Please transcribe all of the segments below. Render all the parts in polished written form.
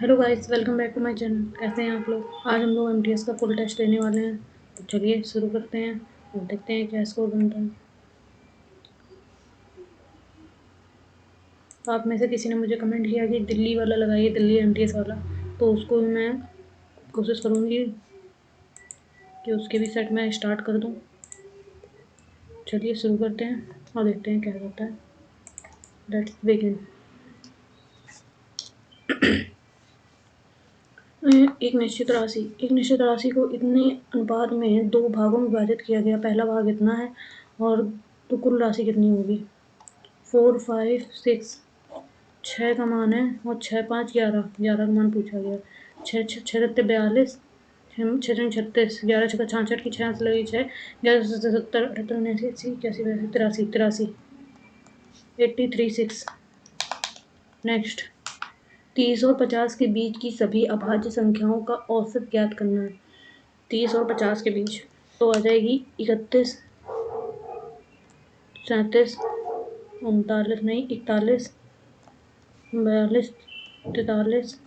Hello guys, welcome back to my channel. कैसे हैं आप लोग? आज हम लोग एमटीएस का फुल टेस्ट लेने वाले हैं। तो चलिए शुरू करते हैं और देखते हैं क्या स्कोर बनता है। तो आप में से किसी ने मुझे कमेंट किया कि दिल्ली वाला लगाइए, दिल्ली एमटीएस वाला। तो उसको भी मैं कोशिश करूँगी कि उसके भी सेट में स्टार्ट कर दूँ। चलिए शुरू करते हैं और देखते हैं क्या होता है। Let's begin. एक निश्चित राशि को इतने अनुपात में दो भागों में विभाजित किया गया। पहला भाग इतना है और तो कुल राशि कितनी होगी? 4, 5, 6। 6 का मान है और 6, 5, 11। 11 का मान पूछा गया। 6 6 6 सत्ते 42, 6 6 36, 11 छक्का 66 की 6 से लगी 6, 11 सत्तर 70 78 79 80 81 82 83 83 6। नेक्स्ट, 30 और 50 के बीच की सभी अभाज्य संख्याओं का औसत ज्ञात करना है। 30 और 50 के बीच तो आ जाएगी 31, 37, 39 नहीं 41, 42, 43,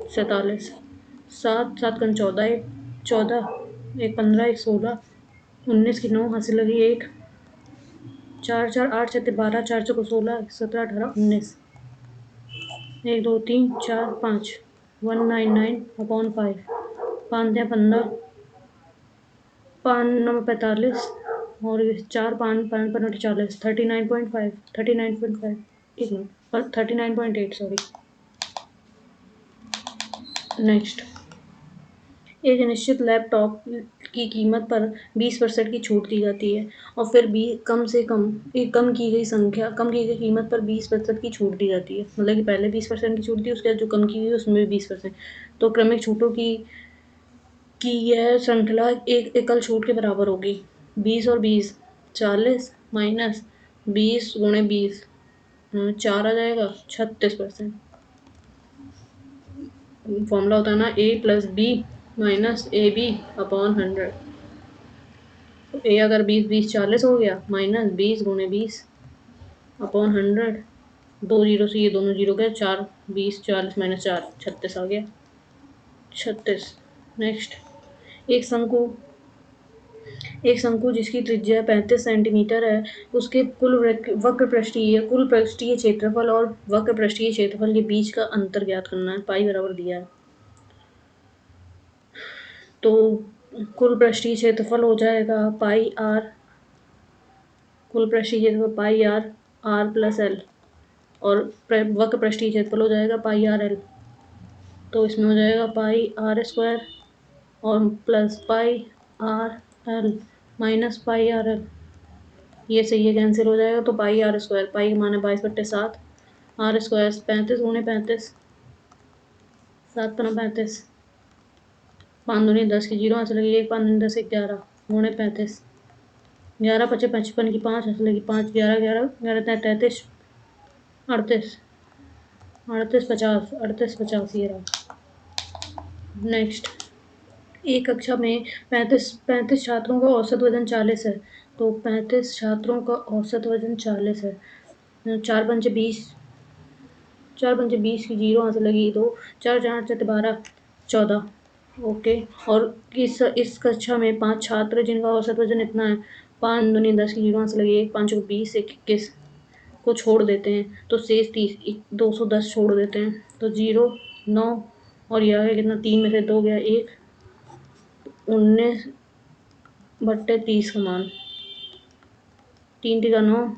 47। 7 7 कन 14, एक 14, एक 15, एक 16, 19 की 9 हासिल लगी 1, 4 4 8 7 12, 4 चौको 16, 17 18 19, 1 2 3 4 5, 199/5, 5 15, 5 9 45 और 4 5 5 5 40, 39.5, 39.5, एक मिनट 39.8 सॉरी। नेक्स्ट, एक निश्चित लैपटॉप की कीमत पर 20% की छूट दी जाती है और फिर भी कम से कम एक कम की गई कीमत पर 20% की छूट दी जाती है। मतलब कि पहले 20% की छूट दी, उसके बाद जो कम की गई उसमें भी 20%। तो क्रमिक छूटों की यह श्रृंखला एक एकल छूट के बराबर होगी। 20 और 20, 40 माइनस 20 गुणे 20, 4 आ जाएगा 36%। फॉर्मूला होता है ना A+B माइनस AB/100। तो ए अगर 20 20 40 हो गया, माइनस 20 गुणे 20/100। 2 जीरो से ये दोनों जीरो गए, 4 20 40 माइनस 4 36 आ गया 36। नेक्स्ट, एक शंकु एक शंकु जिसकी त्रिज्या 35 सेंटीमीटर है, उसके कुल पृष्ठीय क्षेत्रफल और वक्र पृष्ठीय क्षेत्रफल के बीच का अंतर ज्ञात करना है। पाई बराबर दिया है। तो कुल पृष्ठीय क्षेत्रफल हो जाएगा पाई आर, कुल पृष्ठीय क्षेत्रफल पाई आर, आर प्लस एल, और वक्र पृष्ठीय क्षेत्रफल हो जाएगा पाई आर एल। तो इसमें हो जाएगा पाई आर स्क्वायर और plus pi R L minus pi R L. ये सही है, कैंसिल हो जाएगा। तो पाई आर स्क्वायर, पाई का मान है 22/7, आर स्क्वायर 35 गुणे 35, 7 पना 35, 5 दूनी 10 की 0 हाथ लगी 1, 5 दूनी 10 11 गुणे 35, 11 पचे 55 की 5 हाथ लगी 5, 11 11 11 33 38, 38 50, 38 50 ये रहा। नेक्स्ट, एक कक्षा में 35 छात्रों का औसत वजन 40 है। तो 35 छात्रों का औसत वजन 40 है। 4 पंचे 20, 4 पंचे 20 की 0 हाथ लगी 2, 4 4 8 12 14। ओके। और इस कक्षा में 5 छात्र जिनका औसत वजन इतना है, 5 दूनी 10 की 0 हाथ लगी 1, 5 20 21 को छोड़ देते हैं तो शेष 30 210 छोड़ देते हैं। तो 0 9 और यह है कितना, 3 में से 2 गया 1, 19/30 का मान, 3 × 9,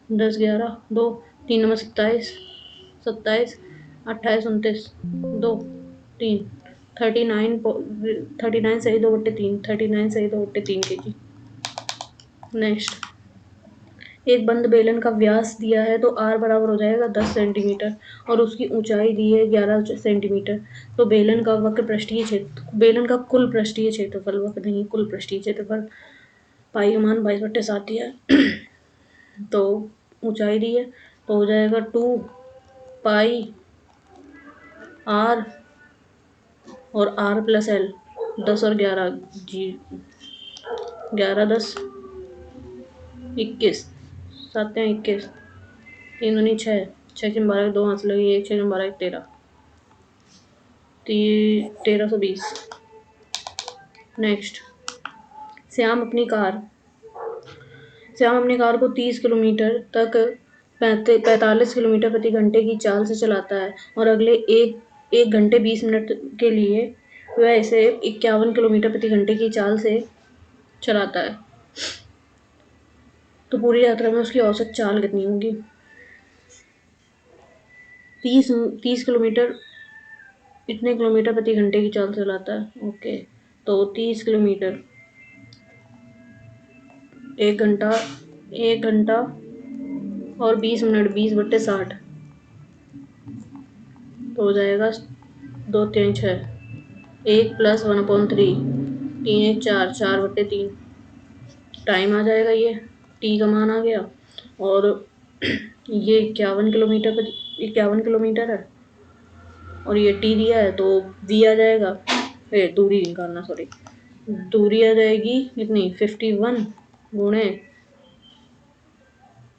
10 11 2, 3 9 27 27 28 29 2 3, 39 सही 2/3, 39 सही 2/3 kg। नेक्स्ट, एक बंद बेलन का व्यास दिया है तो r बराबर हो जाएगा 10 सेंटीमीटर और उसकी ऊंचाई दी है 11 सेंटीमीटर। तो बेलन का कुल पृष्ठीय क्षेत्रफल, वक्र नहीं कुल पृष्ठीय क्षेत्रफल, पाई का मान 22/7 दिया है। तो ऊंचाई दी है तो हो जाएगा 2 पाई r और r प्लस एल, 10 और 11 11 10 21, 7 21, 3 दूनी 6, 6 12 2 हाथ लगी 1, 6 12 13। 1320। नेक्स्ट, श्याम अपनी कार को 30 किलोमीटर तक 45 किलोमीटर प्रति घंटे की चाल से चलाता है और अगले एक घंटे 20 मिनट के लिए वह इसे 51 किलोमीटर प्रति घंटे की चाल से चलाता है। तो पूरी यात्रा में उसकी औसत चाल कितनी होगी? 30 किलोमीटर इतने किलोमीटर प्रति घंटे की चाल से चलाता है। ओके, तो 30 किलोमीटर 1 घंटा और 20 मिनट, 20/60 तो हो जाएगा 2 3 6, 1 + 1/3, 3 1 4, 4/3 टाइम आ जाएगा। ये टी का मान आ गया और ये 51 किलोमीटर है और ये टी दिया है तो वी आ जाएगा। दूरी निकालना, सॉरी, दूरी आ जाएगी कितनी? 51 गुणे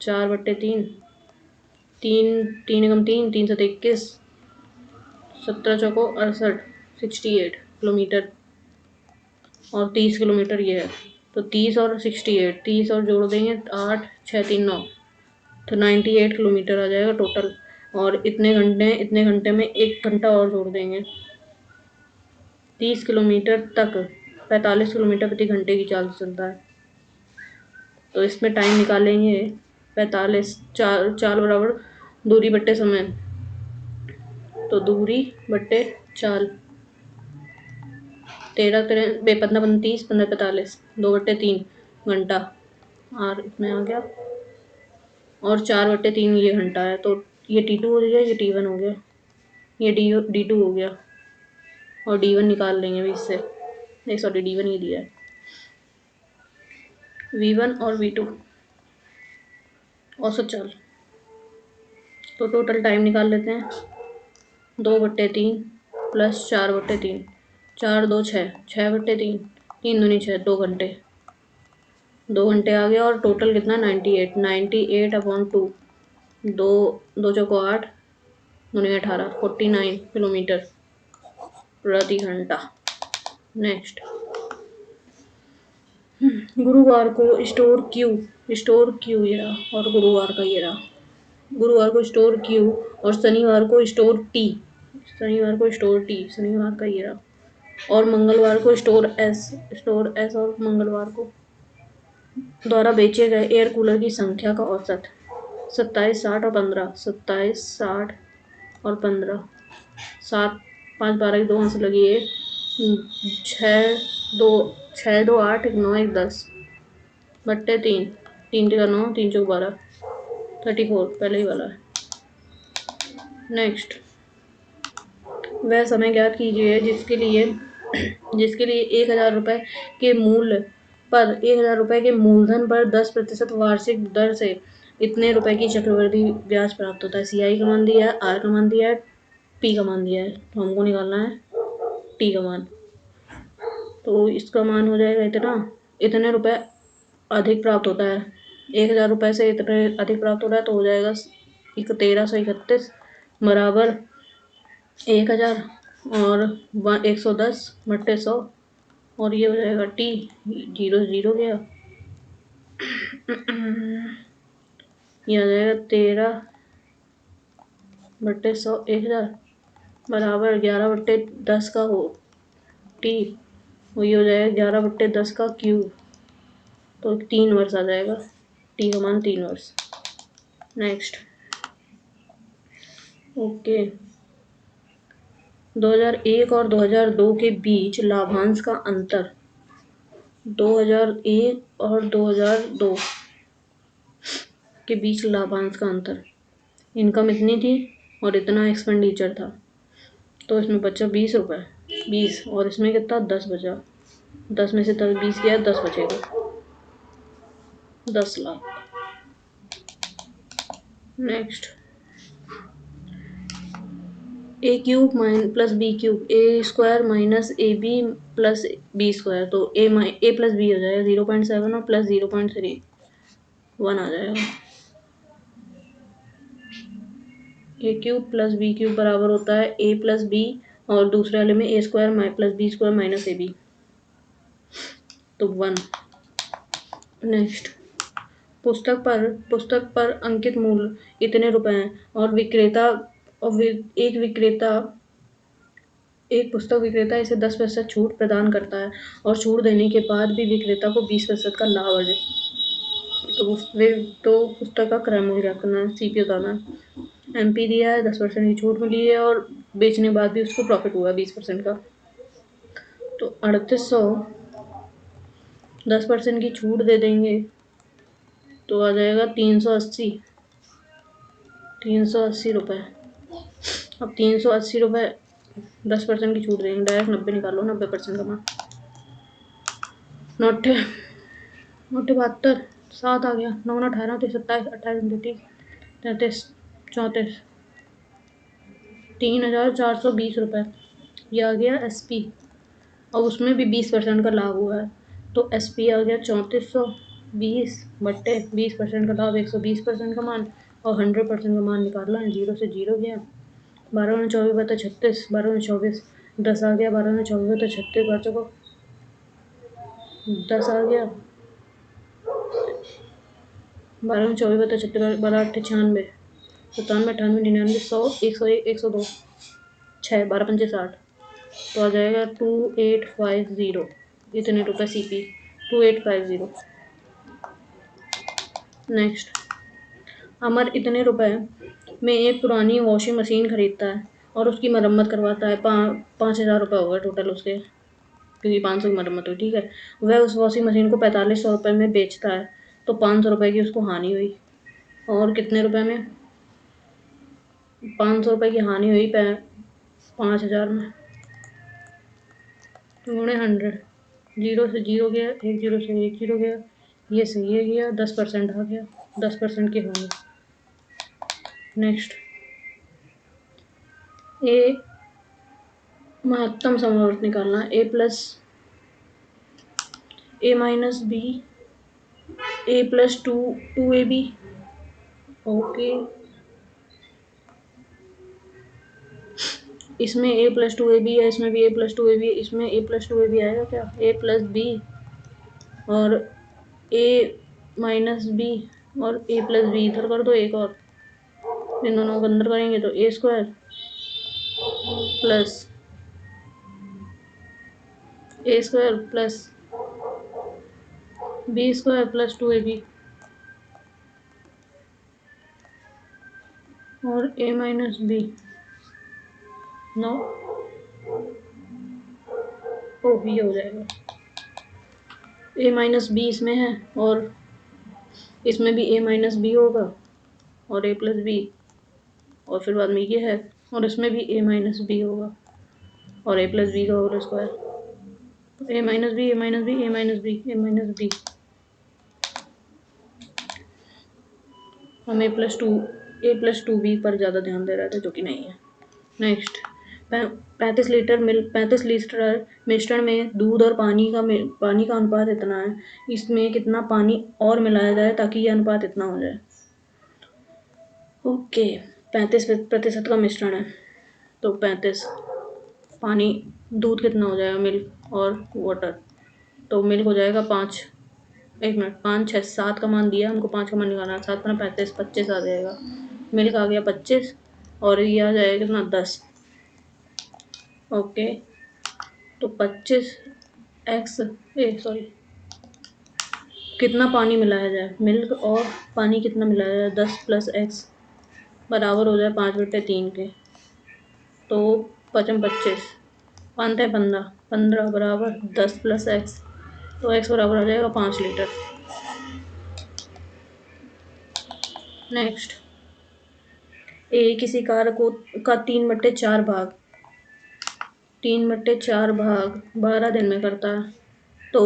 4/3, 3 3 3 7 21, 17 चौको 68, 68 किलोमीटर और 30 किलोमीटर ये है। तो 30 और 68, 30 और जोड़ देंगे 8 6 3 9, तो 98 किलोमीटर आ जाएगा टोटल। और इतने घंटे में 1 घंटा और जोड़ देंगे। 30 किलोमीटर तक 45 किलोमीटर प्रति घंटे की चाल से चलता है। तो इसमें टाइम निकालेंगे 45, चाल बराबर दूरी बट्टे समय, तो दूरी बट्टे चाल 13 15 30 15 45, 2/3 घंटा और इसमें आ गया और 4/3 ये घंटा है। तो ये T2 हो गया, ये T1 हो गया, ये D2 हो गया और D1 निकाल लेंगे अभी इससे। नहीं सॉरी, D1 ही दिया है। V1 और V2 औसत चाल, तो टोटल टाइम निकाल लेते हैं। 2/3 + 4/3, 4 2 6, 6/3, 3 दूनी 6, 2 घंटे, 2 घंटे आ गया और टोटल कितना? 98/2, 2 चौको 8 दूनी 18, 49 किलोमीटर प्रति घंटा। नेक्स्ट, गुरुवार को स्टोर क्यू ये रहा और गुरुवार का ये रहा। गुरुवार को स्टोर क्यू और शनिवार को स्टोर टी, शनिवार का ये रहा। और मंगलवार को स्टोर एस और मंगलवार को द्वारा बेचे गए एयर कूलर की संख्या का औसत 27 60 और 15, 27 60 और 15, 7 5 12 की 2 हाथ से लगी है, 6 2 8 1 9 1 10 बट्टे 3, 3 का 9, 3 चौक 12, 34 पहले ही वाला है। नेक्स्ट, वह समय ज्ञात कीजिए जिसके लिए 1000 रुपये के मूलधन पर 10% वार्षिक दर से इतने रुपए की चक्रवृद्धि ब्याज प्राप्त होता है। CI का मान दिया है, R का मान दिया है, P का मान दिया है, तो हमको निकालना है T का मान। तो इसका मान हो जाएगा इतने रुपए अधिक प्राप्त होता है। 1000 रुपये से इतने अधिक प्राप्त हो रहा है तो हो जाएगा 1331 बराबर 1000 और 110/100 और ये हो जाएगा T, 0 0 गया, ये आ जाएगा 13/100 1000 बराबर 11/10 का हो T, वही हो जाएगा 11/10 का क्यूब, तो 3 वर्ष आ जाएगा। T का मान 3 वर्ष। नेक्स्ट, ओके, 2001 और 2002 के बीच लाभांश का अंतर, 2001 और 2002 के बीच लाभांश का अंतर, इनकम इतनी थी और इतना एक्सपेंडिचर था, तो इसमें बचा 20 रुपये, 20 और इसमें कितना? 10 बचा, 10 में से 20 गया, 10 बचेगा, 10 lakh. Next, A³ + B³ A² - AB + B², तो A + B हो जाएगा 0.7 और + 0.3 1 आ जाएगा। A³ + B³ बराबर होता है A + B और दूसरे वाले में a square plus B square minus a b, तो 1। नेक्स्ट, पुस्तक पर अंकित मूल्य इतने रुपए हैं और एक पुस्तक विक्रेता इसे 10% छूट प्रदान करता है और छूट देने के बाद भी विक्रेता को 20% का लाभ अर्जित, तो पुस्तक का क्रय मूल्य करना है, सीपी बताना है। एमपी दिया है, 10% की छूट मिली है और बेचने के बाद भी उसको प्रॉफिट हुआ 20% का, तो 3800 10% की छूट दे देंगे तो आ जाएगा 380 रुपये। अब 380 रुपये 10% की छूट देंगे, डायरेक्ट 90 निकालो, 90% का मान। नौटे 72 7 आ गया, 9 18 30 27 28 29 33 34 3420 रुपये, ये आ गया एसपी। और उसमें भी 20% का लाभ हुआ है, तो एसपी आ गया 3420 बट्टे 20% का लाभ, 120% का मान, और 100% का मान निकालना है। 0 से 0 गया, 12 24 बता 36, 12 24 10 आ गया, 12 24 बता 36 बच्चों को 10 आ गया, 12 24 बता 36, 12 8 96 97 98 99 100 101 102 6 12 5 60, तो आ जाएगा 2850, इतने रुपए सीपी 2850। नेक्स्ट, अमर इतने रुपए में एक पुरानी वॉशिंग मशीन खरीदता है और उसकी मरम्मत करवाता है। 5,000 रुपये हो गए टोटल उसके, क्योंकि 500 की मरम्मत हुई, ठीक है। वह उस वॉशिंग मशीन को 4500 रुपये में बेचता है, तो 500 रुपये की उसको हानि हुई। और कितने रुपए में? 500 रुपये की हानि हुई 5,000 में, गुणे 100, 0 से 0 गया, 1 0 से 1 0 गया, ये से ये गया, 10% आ गया, 10% की होंगे। नेक्स्ट, ए महत्तम समावर्त निकालना, ए प्लस ए माइनस बी, ए प्लस 2ab, ओके। इसमें a प्लस 2ab है, इसमें भी a प्लस 2ab है, इसमें a प्लस 2ab आएगा क्या? a प्लस बी और a माइनस बी और a प्लस बी इधर कर दो एक और, इन दोनों को अंदर करेंगे तो a square plus B square plus 2ab और a minus B, no oh ये हो जाएगा, a माइनस बी इसमें है और इसमें भी a माइनस बी होगा और a प्लस बी, और फिर बाद में ये है और इसमें भी a माइनस बी होगा और a प्लस बी का whole square, a minus B, a minus B, a minus B, a minus B, हम ए प्लस टू बी पर ज़्यादा ध्यान दे रहे थे, जो कि नहीं है। नेक्स्ट, 35 लीटर मिश्रण में दूध और पानी का अनुपात इतना है, इसमें कितना पानी और मिलाया जाए ताकि यह अनुपात इतना हो जाए। ओके, 35% का मिश्रण है, तो 35 पानी, दूध कितना हो जाएगा, मिल्क और वाटर, तो मिल्क हो जाएगा 5, 1 मिनट, 5 6 7 का मान दिया हमको, 5 का मान निकालना है, 7 35 25 आ जाएगा, मिल्क आ गया 25 और ये आ जाएगा कितना 10। ओके, तो 25 एक्स कितना पानी मिलाया जाए, मिल्क और पानी कितना मिलाया जाए, 10 प्लस एक्स बराबर हो जाए 5/3 के, तो 5 25 5 15 15 बराबर 10 प्लस एक्स, तो एक्स बराबर आ जाएगा 5 लीटर। नेक्स्ट, ए किसी कार का 3/4 भाग 12 दिन में करता है, तो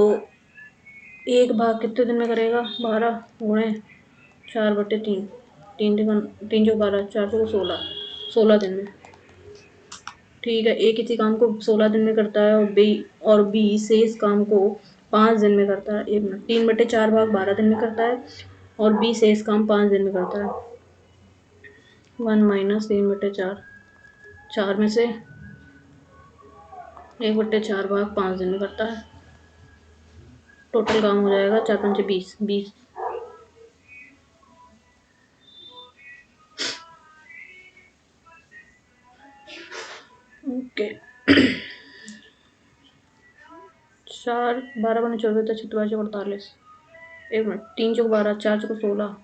एक भाग कितने दिन में करेगा, 12 गुणे 4/3, 3 जो 12 4 को 16 दिन में, ठीक है। ए किसी काम को 16 दिन में करता है और बी शेष काम को 5 दिन में करता है। 1 मिनट, 3/4 भाग 12 दिन में करता है और बी शेष काम 5 दिन में करता है। 1 माइनस 3/4, 4 में से 1/4 भाग 5 दिन में करता है। टोटल काम हो जाएगा 4 5 20 20। ओके 4 12 बने 24 26 48। 1 मिनट 3 चौक 12 4 चौक 16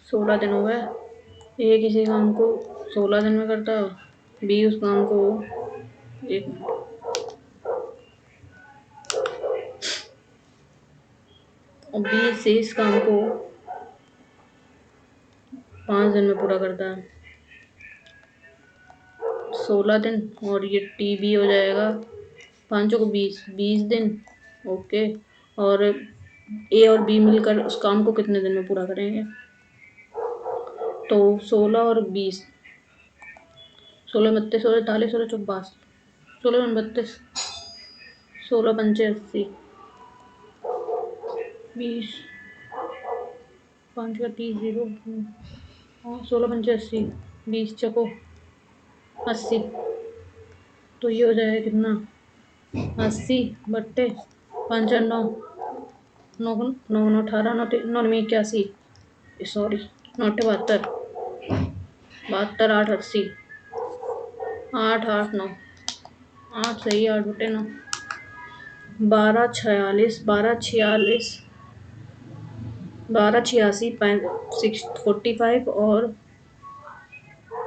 16 दिन हो गए। ए किसी काम को 16 दिन में करता है, बी उस काम को 1 मिनट और बी से इस काम को 5 दिन में पूरा करता है, 16 दिन। और ये टी बी हो जाएगा 5 को 20 20 दिन। ओके और ए और बी मिलकर उस काम को कितने दिन में पूरा करेंगे? तो 16 और 20 16 32 16 43 16 54 16 32 16 पंचे 80 20 5 का 30 0 हाँ 16 पंचे 80 20 चको 80। तो ये हो जाएगा कितना 80 बट्टे 5 9 9 9 9 18 9 9 81 सॉरी 9 72 72 8 80 8 8 9 8 सही 8/9 12 46 12 46 12 86 45 और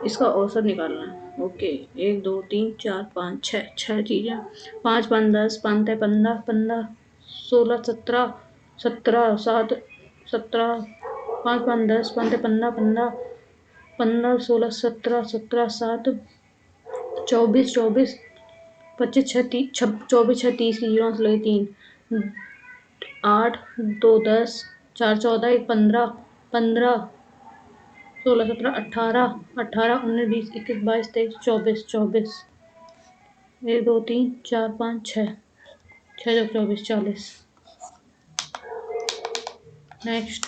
इसका औसत निकालना है। ओके 1 2 3 4 5 6 चीज़ें 5 5 10 5 15 15 16 17 17 7 17 5 5 10 5 15 15 15 16 17 17 7 24 24 25 6 30 24 6 30 की 0 से लगे 3 8 2 10 4 14 1 15 15 16 17 18 18 19 20 21 22 23 24 24 1 2 3 4 5 6 6 24 40। नेक्स्ट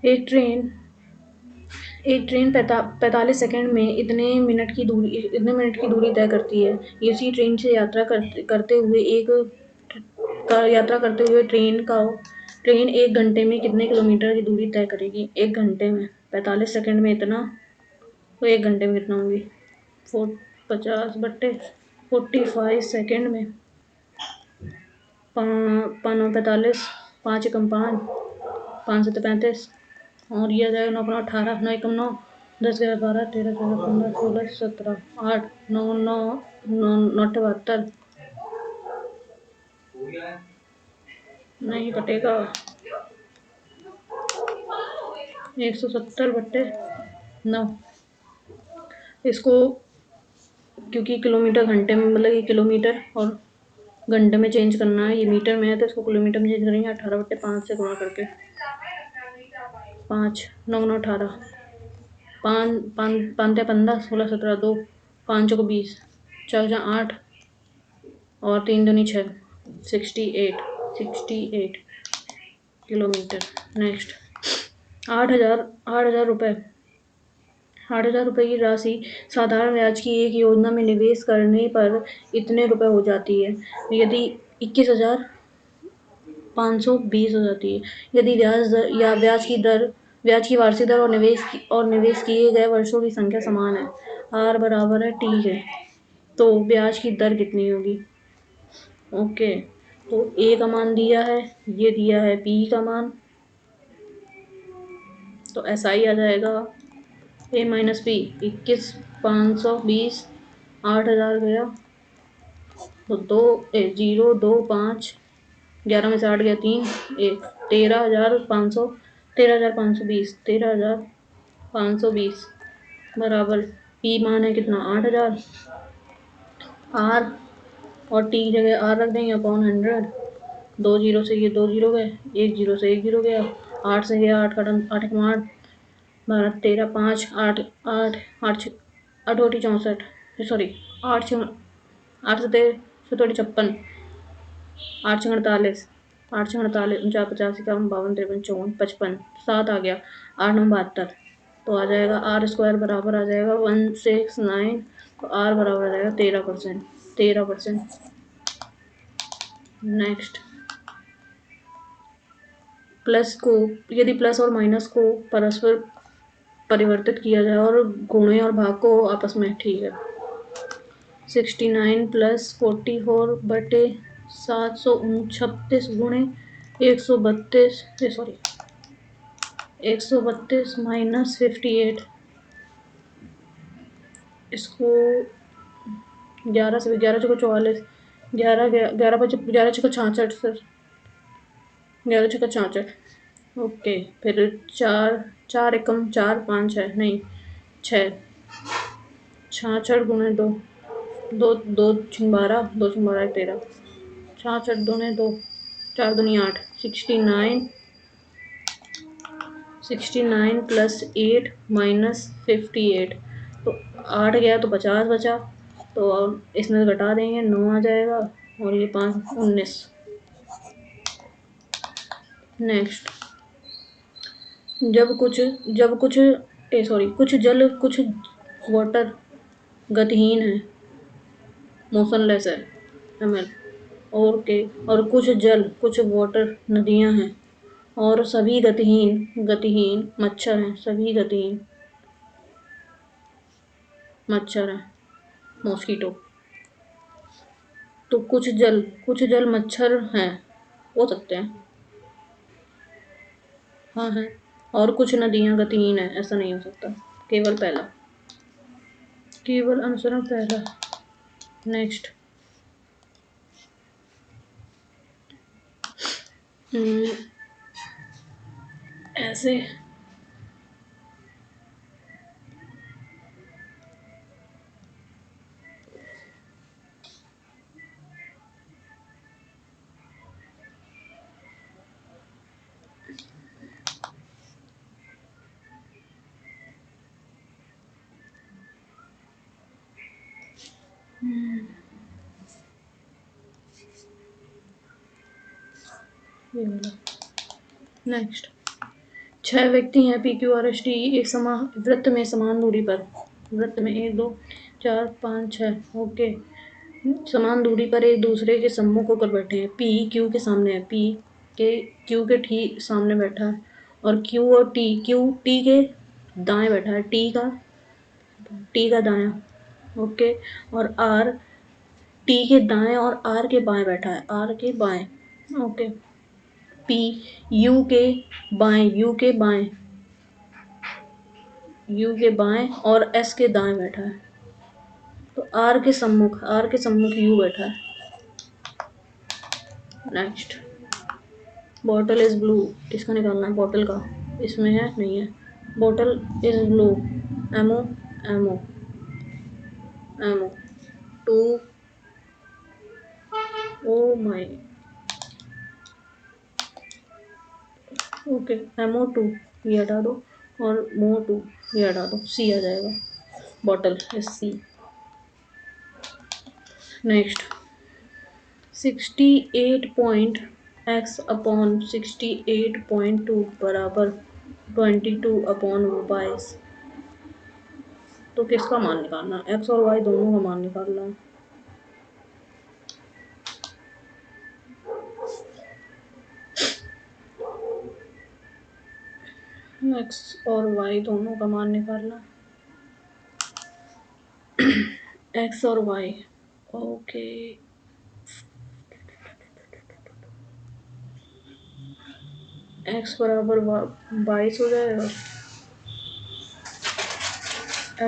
एक ट्रेन 45 सेकंड में इतने मिनट की दूरी तय करती है। इसी ट्रेन से यात्रा करते हुए ट्रेन 1 घंटे में कितने किलोमीटर की दूरी तय करेगी? 1 घंटे में 45 सेकंड में इतना, तो 1 घंटे में कितना होगी? 50 बट्टे 45 सेकंड में 5 9 45 5 एकम 5 5 7 35 और ये आ जाएगा 9 9 18 9 एकम 9 10 11 12 13 14 15 16 17 8 9 9 9 9 72 नहीं कटेगा 170 बट्टे 9। इसको क्योंकि किलोमीटर घंटे में मतलब ये किलोमीटर और घंटे में चेंज करना है, ये मीटर में है तो इसको किलोमीटर में चेंज करेंगे 18 बट्टे 5 से गुणा करके 5 9 9 18 5 5 5 15 16 17 2 5 को 20 4 8 और 3 दूनी 6 68 किलोमीटर। नेक्स्ट 8,000 रुपये की राशि साधारण ब्याज की एक योजना में निवेश करने पर इतने रुपए हो जाती है। यदि 21,520 हो जाती है। यदि ब्याज की वार्षिक दर और निवेश किए गए वर्षों की संख्या समान है, R बराबर है T है, तो ब्याज की दर कितनी होगी? ओके तो A का मान दिया है, ये दिया है P का मान, तो ऐसा ही आ जाएगा A माइनस P 21,520 8,000 गया तो 0 2 5 11 में से 8 गया 3 1 13,520 बराबर P मान है कितना 8,000 R और T की जगह R रख देंगे अपॉन 100 2 जीरो से ये 2 जीरो गए 1 जीरो से 1 जीरो गया 8 से गया 8 का 8 एक 8 12 13 5 8 8 8 8 64 सॉरी 8 से 53 56 8 6 48 8 6 48 49 50 51 52 53 54 55 7 आ गया 8 9 72 तो आ जाएगा आर स्क्वायर बराबर आ जाएगा 169, तो आर बराबर आ जाएगा 13%। 13%। नेक्स्ट, प्लस को, यदि प्लस और माइनस को परस्पर परिवर्तित किया जाए और गुणे और भाग को आपस में, ठीक है। 69 प्लस 44/739 गुणे 132, सॉरी 132 माइनस 58, इसको 11 से 11 चौको 44, 11 11 5 11 छक्का 66 सर, 11 छक्का 66। ओके, फिर 4 4 एकम 4 5 है, नहीं 6, 66 गुणे 2, 2 2 12, 2 12 13, 66 दूने 2, 4 दूनी 8, 69 प्लस 8 माइनस 58, तो 8 गया तो 50 बचा, तो अब इसमें घटा देंगे 9 आ जाएगा, और ये 5 19। नेक्स्ट, कुछ जल कुछ वाटर गतिहीन है, मोशनलेस है, ml, और कुछ जल कुछ वाटर नदियां हैं, और सभी गतिहीन मच्छर हैं, सभी गतिहीन मच्छर हैं, मॉस्किटो। तो कुछ जल मच्छर हैं, हो सकते हैं, हाँ है, और कुछ नदियां गतिहीन है, ऐसा नहीं हो सकता, केवल पहला, केवल अनुसरण पहला। नेक्स्ट, ऐसे नेक्स्ट, 6 व्यक्ति हैं P Q are S T एक समान वृत्त में समान दूरी पर, वृत्त में 1 2 4 5 6, ओके, समान दूरी पर एक दूसरे के सम्मुख होकर बैठे हैं। पी क्यू के सामने है, पी के क्यू के ठीक सामने बैठा है, और क्यू और टी, क्यू टी के दाएं बैठा है, टी का दायां, ओके, और आर टी के दाएं और आर के बाएं बैठा है, आर के बाएं, ओके, पी यू के बाएं, यू के बाएं और एस के दाएं बैठा है, तो आर के सम्मुख यू बैठा है। नेक्स्ट, बॉटल इज ब्लू, किसका निकालना है, बॉटल का, इसमें है नहीं है, bottle is blue, MO MO MO 2, oh my, okay, MO2 ये हटा दो, और MO2 ये हटा दो, C आ जाएगा, bottle is C। Next, 68.x/68.2 बराबर 22/22, तो किसका मान निकालना है, x और y दोनों का मान निकालना है। x और y दोनों का मान निकालना, x और y, ओके, x बराबर 22 हो जाएगा,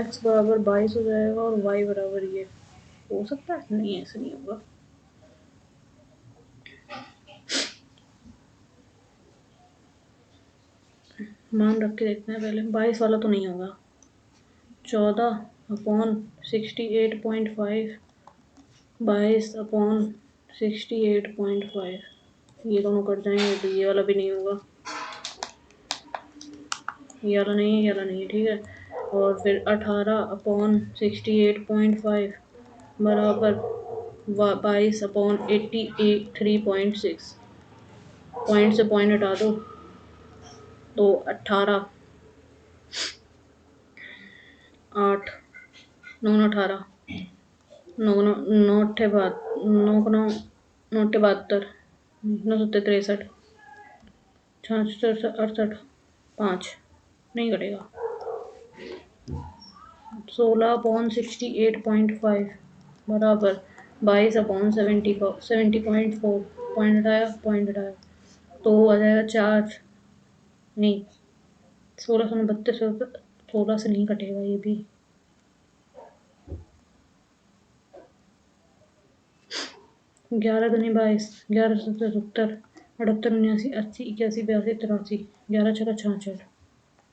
x बराबर 22 हो जाएगा, और y बराबर ये हो सकता है, नहीं ऐसा नहीं होगा, मान रख के देखते हैं पहले, 22 वाला तो नहीं होगा, 14/68.5, 22/68.5, ये दोनों कट जाएंगे, तो ये वाला भी नहीं होगा, ये वाला नहीं है, ये वाला नहीं है, ठीक है, और फिर 18/68.5 बराबर 22/83.6, पॉइंट से पॉइंट हटा दो, तो 18 9 9 18, 9 9 9 अट्ठे 9 9 9 अट्ठे 72, 9 सत्ते 63, 66 68, 5 नहीं कटेगा। 16/68.5 बराबर 22/70.4, पॉइंट हटाया तो आ जाएगा 4, नहीं 1632, 16 से नहीं कटेगा ये भी। 11 दूनी 22, 11 सत्तर 70, 78 79 80 81 82 83, 11 छक्का 66,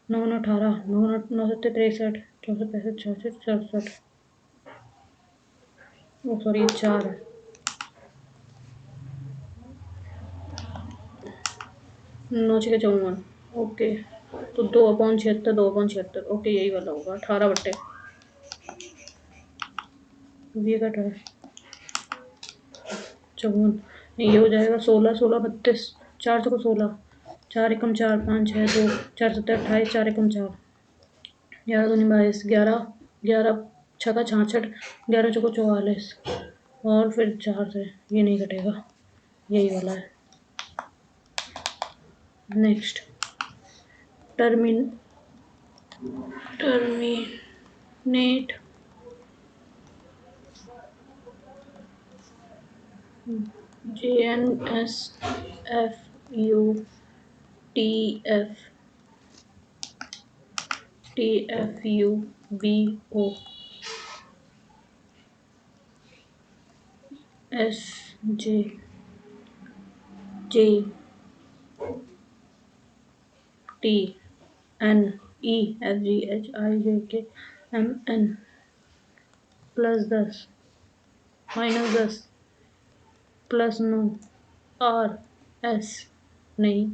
9 9 18, 9 9 सत्ते 63, 64 65 66 67, ओ सॉरी ये 4 है। 9 छक्के 54, ओके तो 2/76, 2/76, ओके यही वाला होगा 18 बट्टे ये कट है 54, नहीं ये हो जाएगा 16 16 32, 4 को 16, 4 एकम 4 5 6 2, 4 सत्ते 28, 4 एकम 4, 11 दूनी 22, 11 11 छक्का 66, 11 चौको 44 और फिर 4 से ये नहीं कटेगा यही वाला है। Next terminate JNSFUTF TFUBO SJTNEFGHIJKMN +10 -10 +9 RS नहीं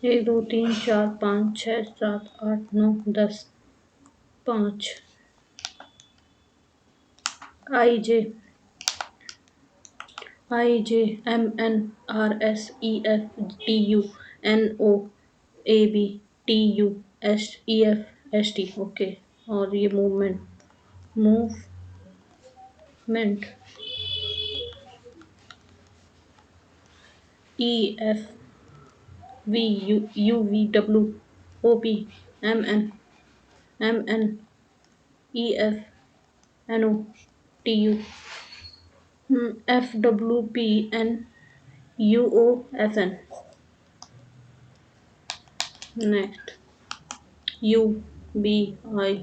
1 2 3 4 5 6 7 8 9 10 5 IJMNRSEFTUNOABTUSEFST ओके। और ये movement EFVUWOPMNEFNOTU FWPNUOFN next UBI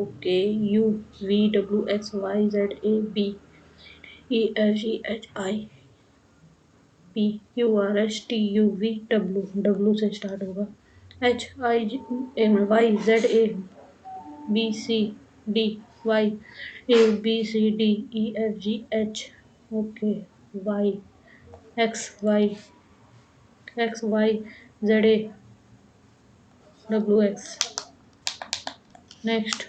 okay UVWXYZABEFGHIPQRSTUVW W से स्टार्ट होगा HIJMYZABCDY okay Y XYZAWX next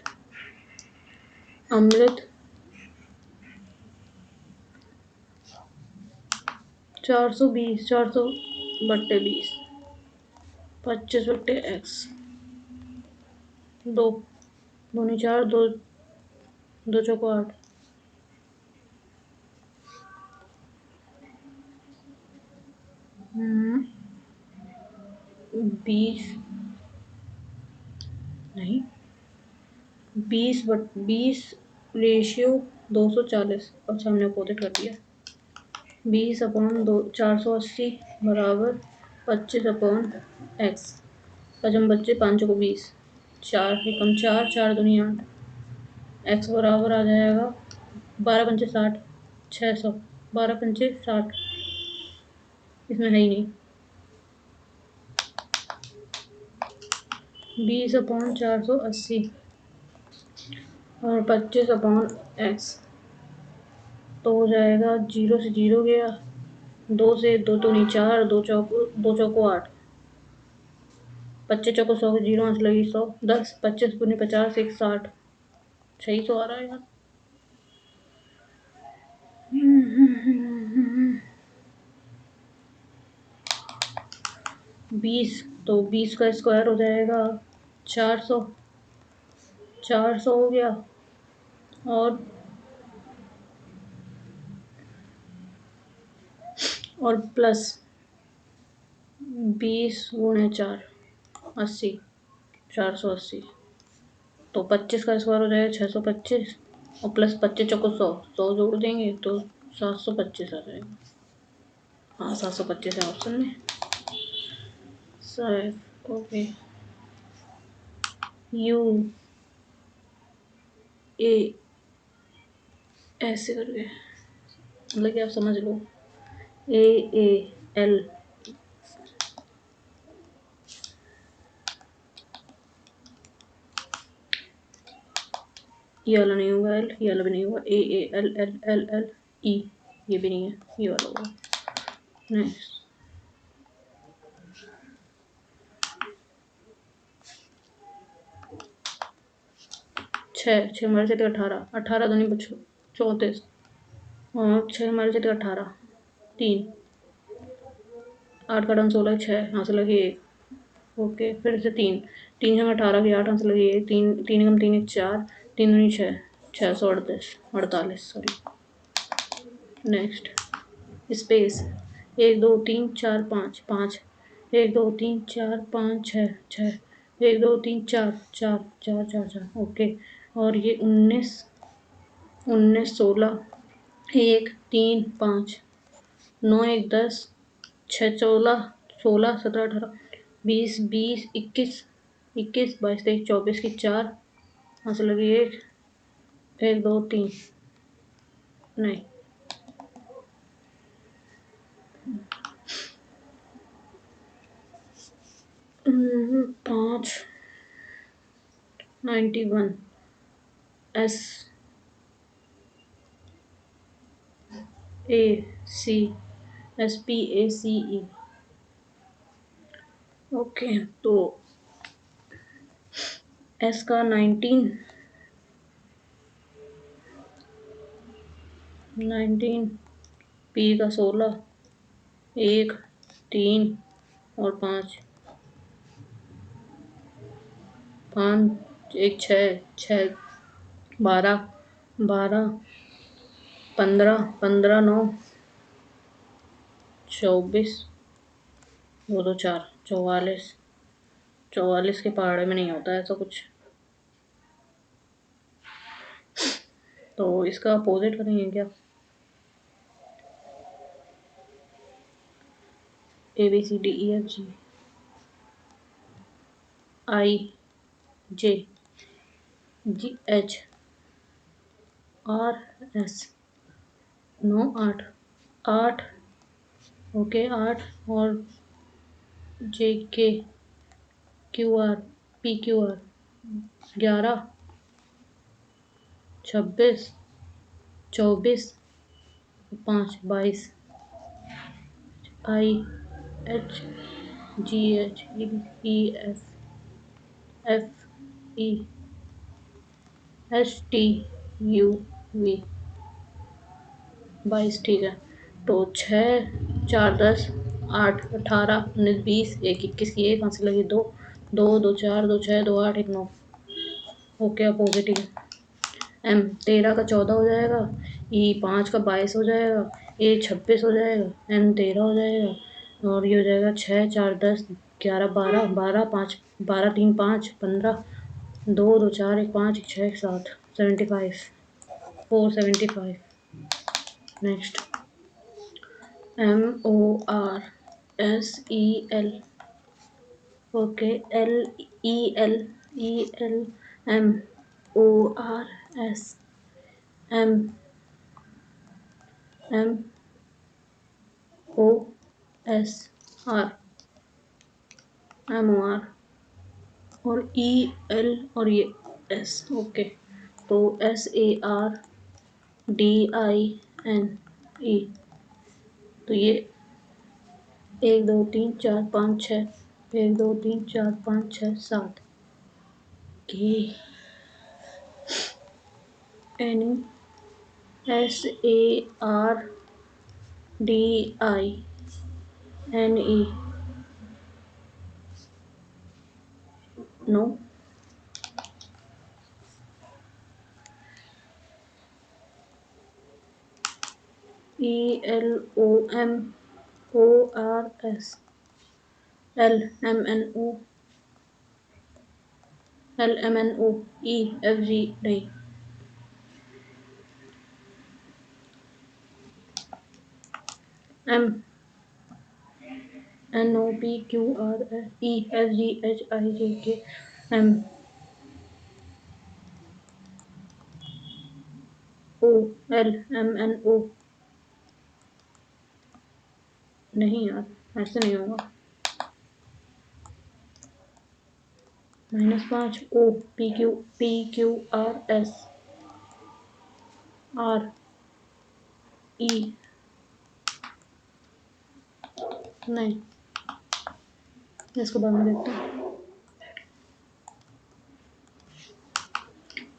Amrit 420 400 बट्टे 20 25 बट्टे X 2 दूनी 4 2 2 चौको 8 20 नहीं 20 रेशियो 240 और हमने अपोजिट कर दिया 20/480 बराबर 25/x पचम बच्चे 5 को 20 4 एकम 4 4 दूनी 8 x बराबर आ जाएगा 12 पंचे 60 600 12 पंचे 60 इसमें है ही नहीं 20/480 और 25/x तो हो जाएगा 0 से 0 गया 2 से 2 दूनी 4 2 चौको 8 25 चौको 100 0 आंसर लगी 100 10 25 दूनी 50 1 60 सही तो आ रहा है यार 20 तो 20 का स्क्वायर हो जाएगा 400 400 हो गया, और प्लस 20 × 4 80, 480। तो 25 का स्क्वायर हो जाएगा 625, और प्लस 25 चौको 100 जोड़ देंगे तो 725 आ जाएगा। हाँ 725 है ऑप्शन में। सर ओके, यू ए ऐसे करके, मतलब कि आप समझ लो, ए ए एल, ये वाला नहीं होगा, एल ये वाला भी नहीं होगा, A A L L L L E, ये भी नहीं है, ये वाला होगा। नेक्स्ट 6 हमारे से 18, 18 तो नहीं बच्चों, 34, और 6 हमारे से 18, 3, 8 का डन 16, 6 यहाँ से लगी 1, ओके फिर से 3, 3 जगह 18 की 8 यहाँ से लगी 1, 3 3 कम 3 4, 3 दूनी 6, 638, 48 सॉरी। Next space 1 2 3 4 5 5, 1 2 3 4 5 6 6, 1 2 3 4 4 4 4 4, okay. और ये 19 19 16, 1 3 5, 9 1 10, 6 14 16 17 18 20 20 21 21 22 23 24 की 4 यहाँ से लगी 1 1 2 3, नहीं 5 91 S A C SPACE, okay. तो एस का 19 पी का 16, 1 3 और 5 5 1 6 6 12 12 15 15 9 24 2 2 4 44, 44 के पहाड़े में नहीं होता ऐसा कुछ, तो इसका अपोजिट करेंगे क्या? ABCDEFG IJGH RS 9 8 8, ओके 8, और JK QR PQR 11 26 24 5 22 IHGHEFESTUV 22, ठीक है। तो 6 4 10 8 18 19 20 1 21 की 1 कहाँ से लगी 2 2 2 4 2 6 2 8 1 9, ओके अपोजिट ही। M 13 का 14 हो जाएगा, E 5 का 22 हो जाएगा, A 26 हो जाएगा, N 13 हो जाएगा, और ये हो जाएगा 6 4 10 11 12 12 5 12 3 5 15 2 2 4 1 5 1 6 1 7 75 475। Next MORSEL, okay LEL MORSMOR MOR, और EL और ये S, ओके। तो SARDINE, तो ये 1 2 3 4 5 6, 1 2 3 4 5 6 7 की any SARDINE, no ELOMORS LMNO LMNO EFG नहीं M NOPQREFGHIJK M OLMNO नहीं यार, ऐसे नहीं होगा। -5 OPQRS RE नहीं, इसको बाद में देखते हैं।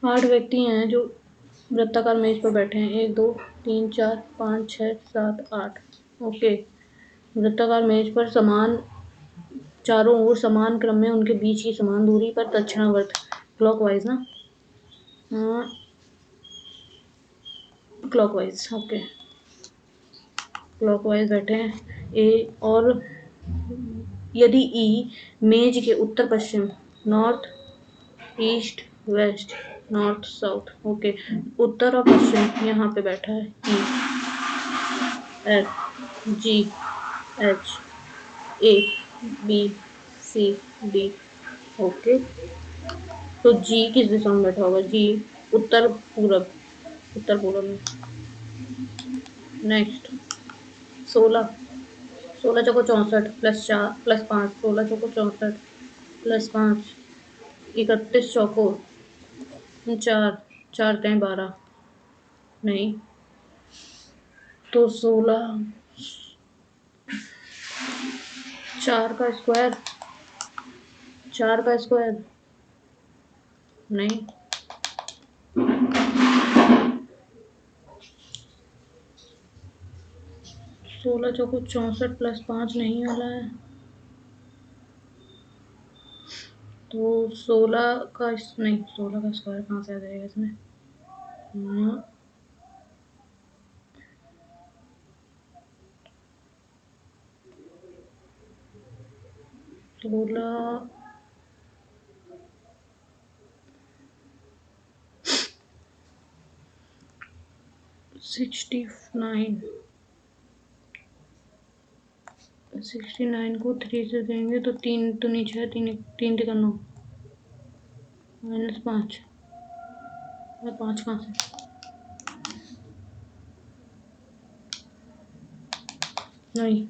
8 व्यक्ति हैं जो वृत्ताकार मेज पर बैठे हैं। 1 2 3 4 5 6 7 8। ओके, वृत्ताकार मेज पर समान चारों ओर समान क्रम में उनके बीच की समान दूरी पर दक्षिणावर्त क्लॉकवाइज ना, हाँ क्लॉकवाइज, ओके क्लॉकवाइज बैठे हैं। ए और यदि ई मेज के उत्तर पश्चिम north east west north south, okay उत्तर और पश्चिम यहाँ पे बैठा है। E F G H A B C D, okay तो जी किस दिशा में बैठा होगा? जी उत्तर पूरब, उत्तर पूरब में। नेक्स्ट 16 16 चौको 64 प्लस 4 प्लस 5 16 चौको 64 प्लस 5 31 चौको 4 4 तें 12 नहीं तो 16 4 का स्क्वायर 4 का स्क्वायर नहीं 16 चौको 64 प्लस 5 नहीं वाला है तो 16 का नहीं 16 का स्क्वायर कहाँ से आ जाएगा इसमें? 16 69 को 3 से देंगे तो 3 तो नीचे है, 3 3 9 -5 5 कहाँ से? नहीं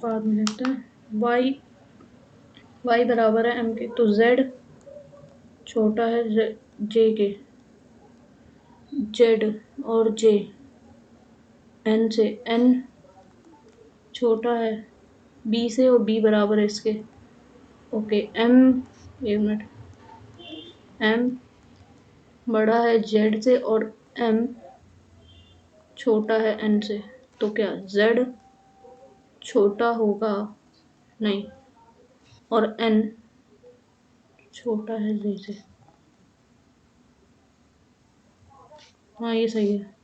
बाद में देखते हैं। y बराबर है m के, तो z छोटा है j के, z और j n से, n छोटा है b से और b बराबर है इसके। ओके m एक मिनट, m बड़ा है z से और m छोटा है n से, तो क्या z छोटा होगा नहीं और n छोटा है z से। हाँ ये सही है।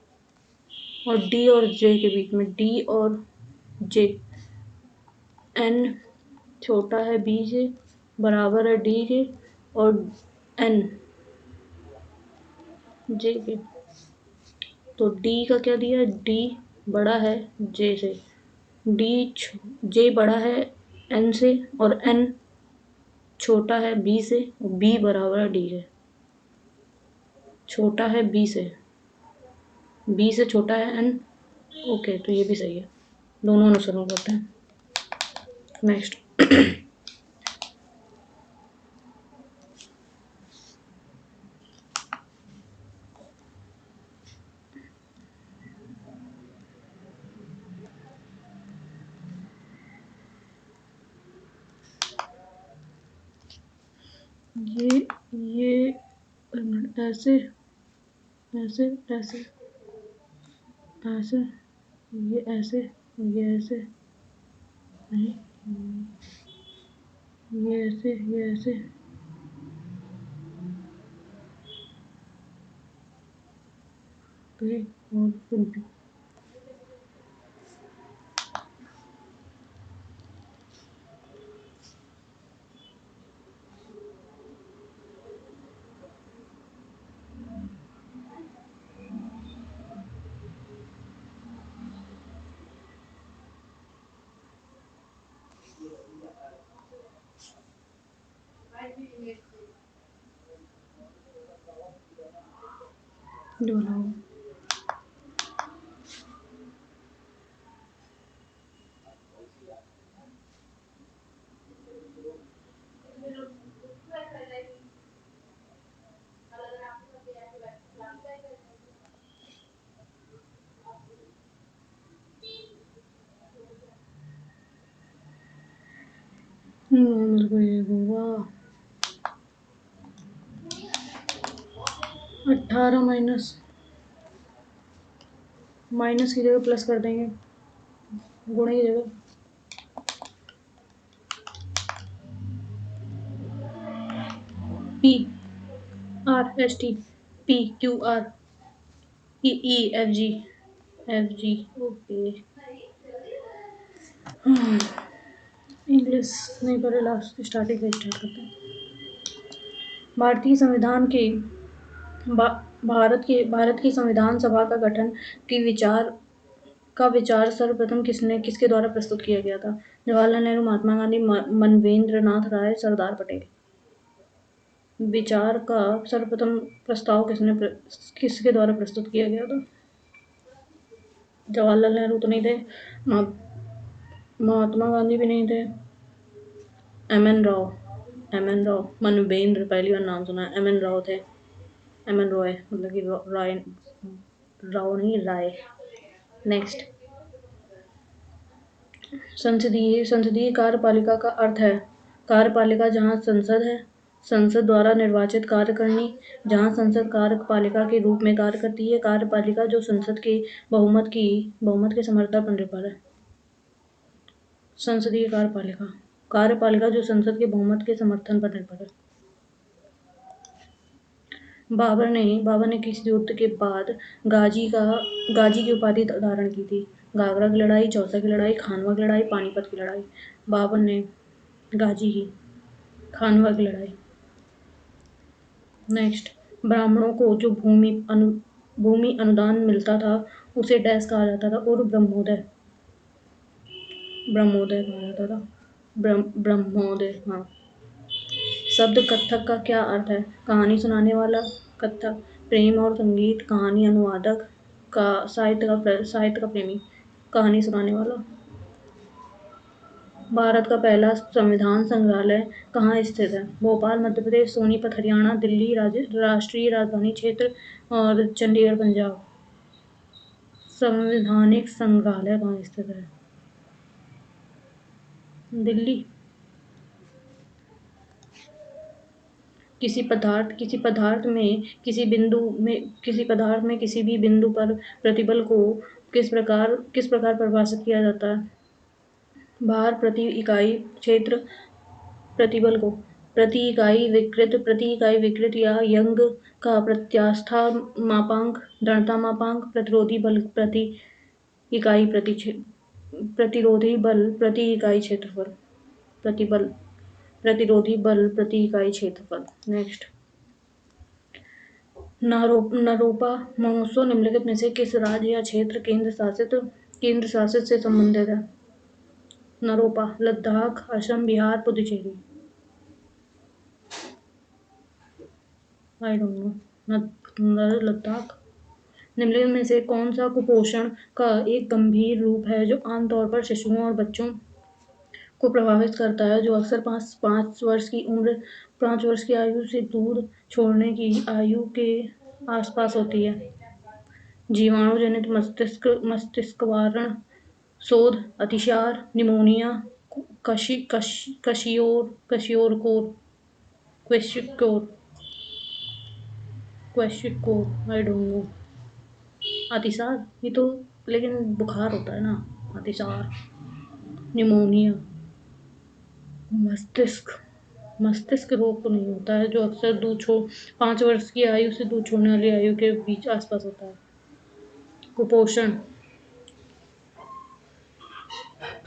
और d और j के बीच में, d और j n छोटा है b से बराबर है d के और n j के, तो d का क्या दिया? d बड़ा है j से, j बड़ा है n से और n छोटा है b से और b बराबर है d के। छोटा है b से छोटा है n, ओके तो ये भी सही है, दोनों अनुसरण करते हैं। नेक्स्ट ये ऐसे ऐसे ऐसे ऐसे ये ऐसे ये ऐसे नहीं ये ऐसे पे और रुपी। दोनों मेरे को ये हुआ 18 माइनस की जगह प्लस कर देंगे, गुणे की जगह। P R S T P Q R E ई एफ जी ओके। इंग्लिश नहीं, पहले लास्ट स्टार्टिंग से स्टार्ट करते हैं। भारतीय संविधान के भारत की संविधान सभा का गठन विचार सर्वप्रथम किसके द्वारा प्रस्तुत किया गया था? जवाहरलाल नेहरू, महात्मा गांधी, मनवेंद्र नाथ राय, सरदार पटेल। विचार का सर्वप्रथम प्रस्ताव किसके द्वारा प्रस्तुत किया गया था? जवाहरलाल नेहरू तो नहीं थे, महात्मा गांधी भी नहीं थे, एम एन राव, मनवेंद्र पहली बार नाम सुना है, एम एन राव थे, एम एन रॉय मतलब कि राय, राव नहीं राय। नेक्स्ट, संसदीय कार्यपालिका का अर्थ है कार्यपालिका जहां संसद है, संसद द्वारा निर्वाचित कार्यकारिणी, जहां संसद कार्यपालिका के रूप में कार्य करती है, कार्यपालिका जो संसद के बहुमत के समर्थन पर निर्भर है। संसदीय कार्यपालिका जो संसद के बहुमत के समर्थन पर निर्भर है। बाबर ने किस युद्ध के बाद गाजी की उपाधि धारण की थी? घाघरा की लड़ाई, चौसा की लड़ाई, खानवा की लड़ाई, पानीपत की लड़ाई। बाबर ने गाजी की, खानवा की लड़ाई। नेक्स्ट, ब्राह्मणों को जो भूमि अनुदान मिलता था उसे डैश कहा जाता था, और ब्रह्मोदय कहा जाता था, ब्रह्मोदय। हाँ। शब्द कत्थक का क्या अर्थ है? कहानी सुनाने वाला, कत्थक प्रेम और संगीत, कहानी अनुवादक, का साहित्य का प्रेमी, कहानी सुनाने वाला। भारत का पहला संविधान संग्रहालय कहाँ स्थित है? भोपाल मध्य प्रदेश, सोनीपत हरियाणा, दिल्ली राष्ट्रीय राजधानी क्षेत्र और चंडीगढ़ पंजाब। संवैधानिक संग्रहालय कहाँ स्थित है? दिल्ली। किसी पदार्थ में किसी भी बिंदु पर प्रतिबल को किस प्रकार परिभाषित किया जाता है? भार प्रति इकाई क्षेत्र प्रतिबल को प्रति इकाई विकृत या यंग का प्रत्यास्था मापांक, दृढ़ता मापांक, प्रतिरोधी बल प्रति इकाई क्षेत्रफल, प्रतिरोधी बल प्रति इकाई क्षेत्रफल। नेक्स्ट, नरोपा महोत्सव निम्नलिखित में से किस राज्य या क्षेत्र केंद्र शासित से संबंधित है? नरोपा, लद्दाख, असम, बिहार, पुदुचेरी। आई डोंट नो। लद्दाख। निम्नलिखित में से कौन सा कुपोषण का एक गंभीर रूप है जो आमतौर पर शिशुओं और बच्चों को प्रभावित करता है, जो अक्सर 5 वर्ष की आयु से दूध छोड़ने की आयु के आसपास होती है? जीवाणु जनित मस्तिष्कवारण, शोध, अतिसार, निमोनिया, क्वेशिकोर। I don't know. अतिसार, ये तो लेकिन बुखार होता है ना। अतिसार, निमोनिया, मस्तिष्क रोग तो नहीं होता है, जो अक्सर 5 वर्ष की आयु से दूध छोड़ने वाली आयु के बीच आसपास होता है। कुपोषण,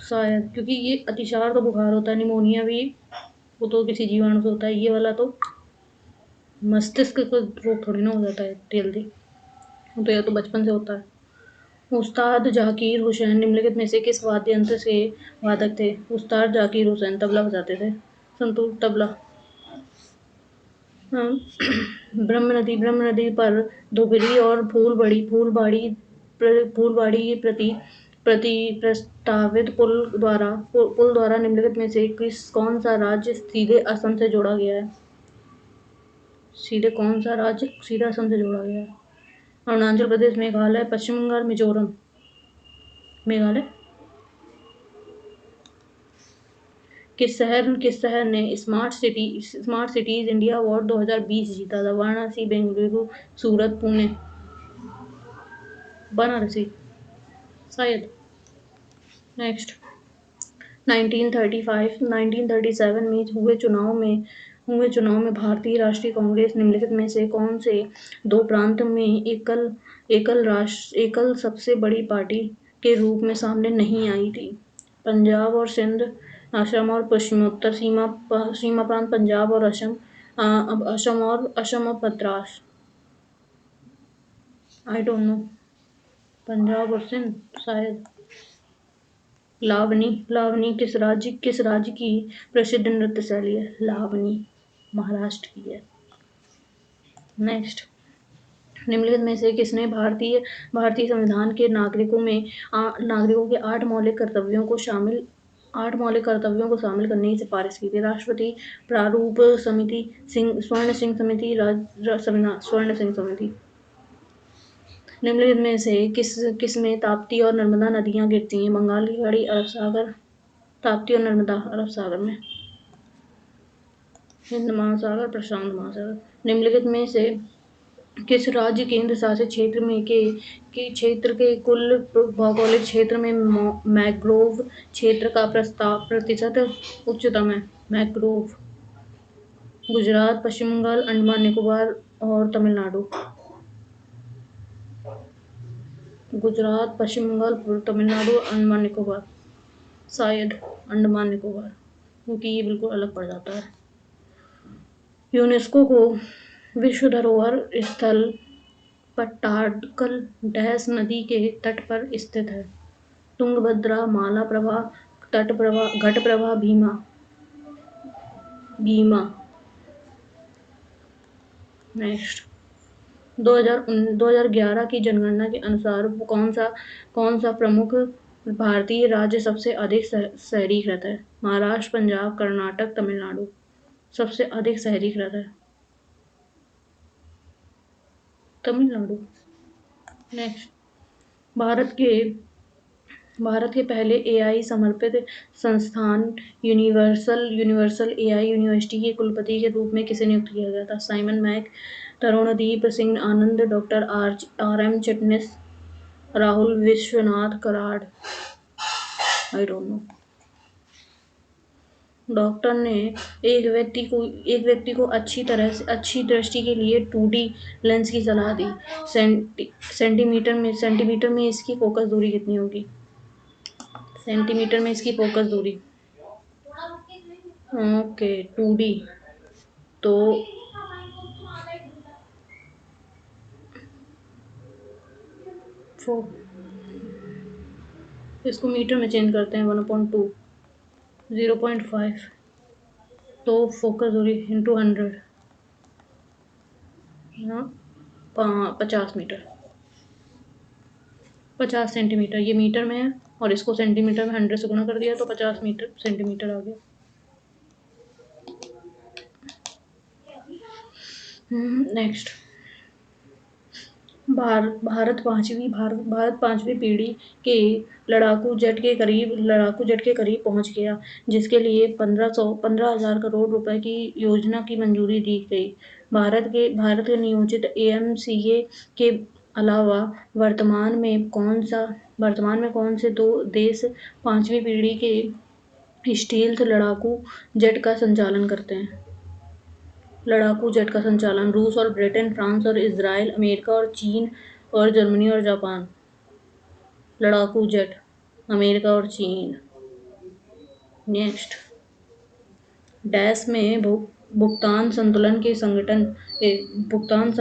शायद, क्योंकि ये अतिसार तो बुखार होता है, निमोनिया भी वो तो किसी जीवाणु से होता है, ये वाला तो मस्तिष्क को रोग थोड़ी ना हो जाता है जल्दी, वो तो या तो बचपन से होता है। उस्ताद जाकिर हुसैन निम्नलिखित में से किस वाद्य यंत्र से वादक थे? उस्ताद जाकिर हुसैन तबला बजाते थे। संतूर तबला। हाँ। ब्रह्म नदी पर धुबरी और फूलबाड़ी प्रति प्रति प्रस्तावित पुल द्वारा निम्नलिखित में से कौन सा राज्य सीधे असम से जोड़ा गया है? कौन सा राज्य सीधे असम से जोड़ा गया है? अरुणाचल प्रदेश, मेघालय, पश्चिम बंगाल, मिजोरम। मेघालय। किस शहर ने स्मार्ट सिटीज इंडिया अवार्ड 2020 जीता था? वाराणसी, बेंगलुरु, सूरत, पुणे। बनारसी, शायद। नेक्स्ट। 1937 में हुए चुनाव में भारतीय राष्ट्रीय कांग्रेस निम्नलिखित में से कौन से दो प्रांत में एकल सबसे बड़ी पार्टी के रूप में सामने नहीं आई थी? पंजाब और सिंध, असम और पश्चिमोत्तर सीमा प्रांत पंजाब और असम, असम और मद्रास। आई डोंट नो। पंजाब और सिंध, शायद। लावनी किस राज्य की प्रसिद्ध नृत्य शैली है? लावनी महाराष्ट्र की है। नेक्स्ट। निम्नलिखित में से किसने भारतीय संविधान के नागरिकों के 8 मौलिक कर्तव्यों को शामिल करने की सिफारिश की थी? राष्ट्रपति, प्रारूप समिति, स्वर्ण सिंह समिति। निम्नलिखित में से किस में ताप्ती और नर्मदा नदियां गिरती हैं? बंगाल की खाड़ी, अरब सागर। ताप्ती और नर्मदा अरब सागर में। हिंद महासागर, प्रशांत महासागर। निम्नलिखित में से किस राज्य केंद्र शासित क्षेत्र के कुल भौगोलिक क्षेत्र में मैंग्रोव क्षेत्र का प्रतिशत उच्चतम है? मैंग्रोव। गुजरात, पश्चिम बंगाल, अंडमान निकोबार और तमिलनाडु। गुजरात, पश्चिम बंगाल, तमिलनाडु, अंडमान निकोबार। शायद अंडमान निकोबार, क्योंकि ये बिल्कुल अलग पड़ जाता है। यूनेस्को को विश्व धरोहर स्थल पट्टाडकल डैश नदी के तट पर स्थित है? तुंगभद्रा, मालाप्रभा, घटप्रभा, भीमा। नेक्स्ट। 2011 की जनगणना के अनुसार कौन सा प्रमुख भारतीय राज्य सबसे अधिक शहरीकृत है? महाराष्ट्र, पंजाब, कर्नाटक, तमिलनाडु। सबसे अधिक शहरीकृत है तमिलनाडु। नेक्स्ट। भारत के पहले एआई समर्पित संस्थान यूनिवर्सल एआई यूनिवर्सिटी के कुलपति के रूप में किसे नियुक्त किया गया था? Simon Mac, Tarundeep Singh Anand, doctor R M Chitnis, Rahul Vishwanath Karad. I don't know. Doctor ने एक व्यक्ति को अच्छी दृष्टि के लिए 2D लेंस की सलाह दी। सेंटीमीटर में इसकी फोकस दूरी कितनी होगी? सेंटीमीटर में इसकी फोकस दूरी। ओके, 2D तो इसको मीटर में चेंज करते हैं। 1/2, 0.5 तो फोकस दूरी इंटू 100, 50 मीटर, 50 सेंटीमीटर। ये मीटर में है और इसको सेंटीमीटर में 100 से गुणा कर दिया तो 50 सेंटीमीटर आ गया। नेक्स्ट। भारत पांचवी पीढ़ी के लड़ाकू जेट के करीब पहुंच गया, जिसके लिए 15,000 करोड़ रुपए की योजना की मंजूरी दी गई। भारत के नियोजित AMCA के अलावा वर्तमान में कौन से दो देश पांचवी पीढ़ी के स्टील्थ लड़ाकू जेट का संचालन करते हैं? रूस और ब्रिटेन, फ्रांस और इजराइल, अमेरिका और चीन और जर्मनी और जापान। लड़ाकू जेट, अमेरिका और चीन। नेक्स्ट, डैश में भुगतान संतुलन के संगठन भुगतान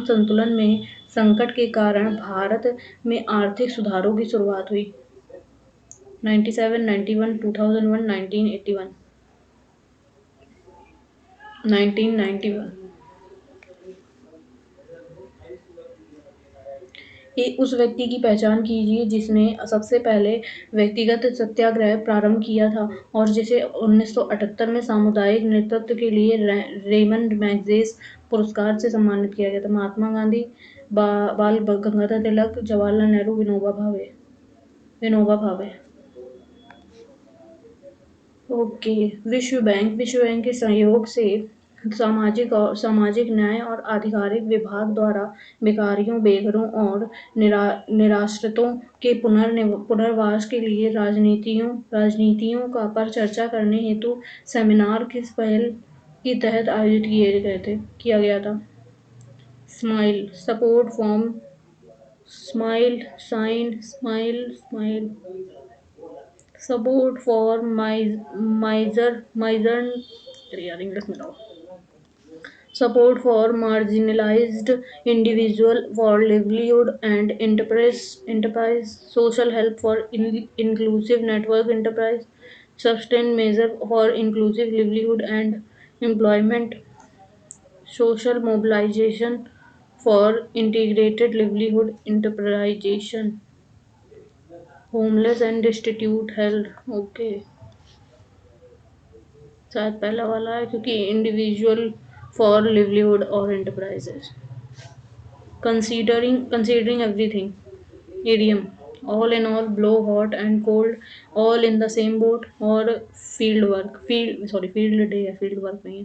संतुलन में संकट के कारण भारत में आर्थिक सुधारों की शुरुआत हुई। 97, 91, 2001, 1981। 1991। उस व्यक्ति की पहचान कीजिए जिसने सबसे पहले व्यक्तिगत सत्याग्रह प्रारंभ किया था और जिसे 1978 में सामुदायिक नेतृत्व के लिए रेमंड मैग्सेसे पुरस्कार से सम्मानित किया गया था। महात्मा गांधी, बाल गंगाधर तिलक, जवाहरलाल नेहरू, विनोबा भावे। ओके। विश्व बैंक के सहयोग से सामाजिक न्याय और आधिकारिक विभाग द्वारा भिखारियों, बेघरों और निराश्रितों के पुनर्वास के लिए राजनीतियों का पर चर्चा करने हेतु सेमिनार किस पहल के तहत आयोजित किया गया था? Smile, support from smile sign smile support for miser यार इंग्लिश में लाओ। Support for marginalized individual for livelihood and enterprise, social help for inclusive network enterprise, sustained measure for inclusive livelihood and employment, social mobilization for integrated livelihood enterprisation, homeless and destitute health। Okay, शायद पहला वाला है क्योंकि individual for livelihood और enterprises. Considering everything, idiom, all in all, blow hot and cold, all in the same boat, और field day है, field work नहीं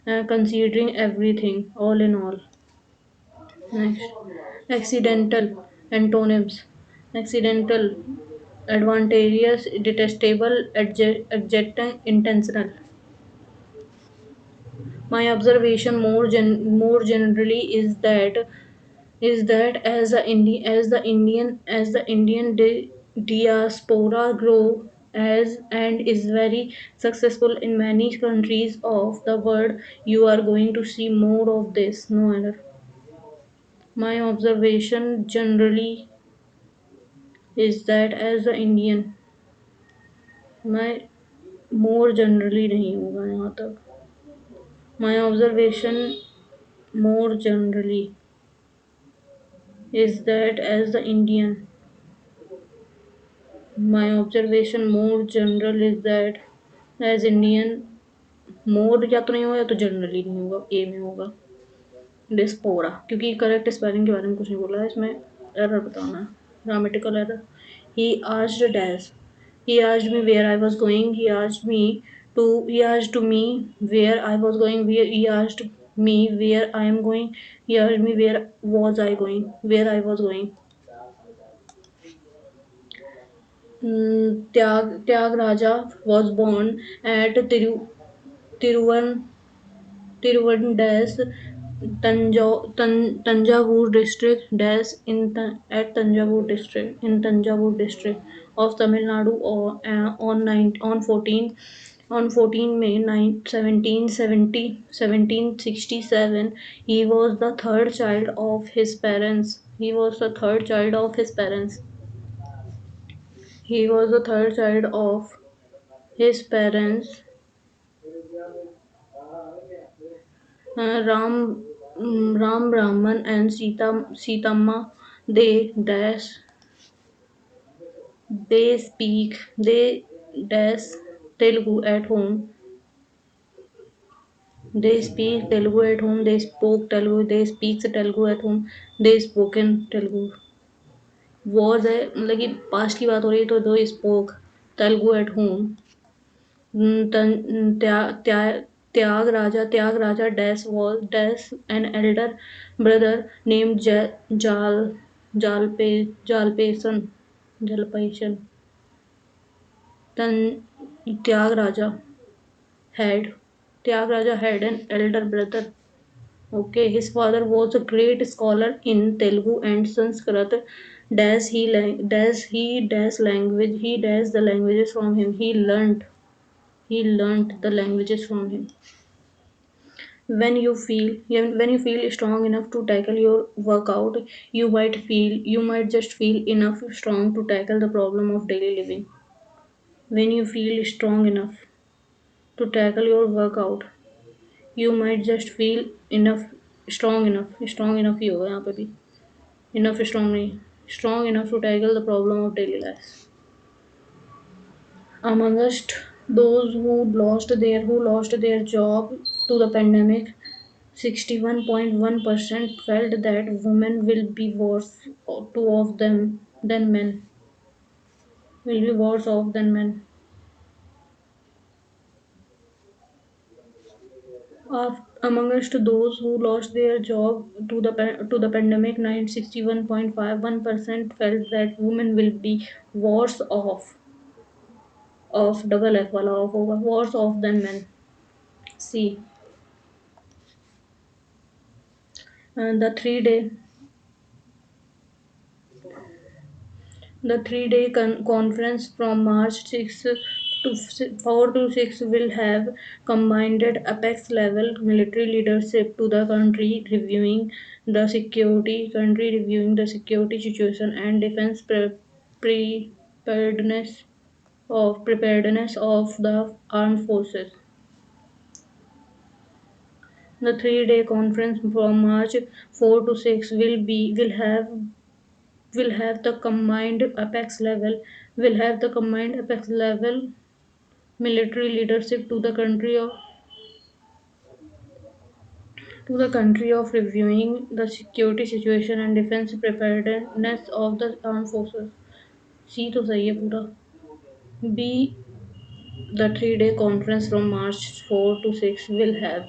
है। Considering everything, all in all। Next, accidental, antonyms, accidental, advantageous, detestable, adjective, intentional। My observation more generally is that as the Indian diaspora grow as and is very successful in many countries of the world, you are going to see more of this. No error. My observation generally is that as the Indian, मैं more generally नहीं होगा यहाँ तक। My observation more generally is that as the Indian, my observation more general is that as Indian, more या तो नहीं होगा या तो जनरली नहीं होगा, ए में होगा। डिस्पोरा, क्योंकि करेक्ट स्पेलिंग के बारे में कुछ नहीं बोला है इसमें, एरर बताना है, grammatical error. He asked dash, he asked me where I was going, he asked me where I was going, he asked me where I am going, he asked me where was I going, where I was going। Tyagaraja was born at Tiruvan dash Tanjavur district dash at Tanjavur district of Tamil Nadu on 14 May 1767. He was the third child of his parents. He was the third child of his parents. Ram Brahman and Sitamma, they dash Telugu at home. They speak Telugu at home. They spoke Telugu. They speaks Telugu at home. They spoken Telugu। Was है मतलब कि past की बात हो रही है तो दो spoke Telugu at home. Thyagaraja dash was dash an elder brother named Jalpaishan। Thyagaraja had an elder brother। Okay, his father was a great scholar in Telugu and Sanskrit Does language he does the languages from him. He learnt the languages from him. When you feel strong enough to tackle your workout, you might just feel enough strong to tackle the problem of daily living. When you feel strong enough to tackle your workout, you might just feel enough strong enough ही होगा यहाँ पे भी. Enough strong नहीं, strong enough to tackle the problem of daily life. Amongst those who lost their job to the pandemic, 61.1% felt that women will be worse two of them than men. Will be worse off than men. Amongst those who lost their job to the pandemic, 61.51% felt that women will be worse off double F वाला off होगा worse off than men. C. And the three-day conference from March 6 to 4 to 6 will have combined apex level military leadership to the country reviewing the security situation and defense preparedness of the armed forces. The three-day conference from March 4 to 6 will have the combined apex level military leadership to the country of reviewing the security situation and defense preparedness of the armed forces. C तो सही है पूरा. B. The three-day conference from March 4 to 6 will have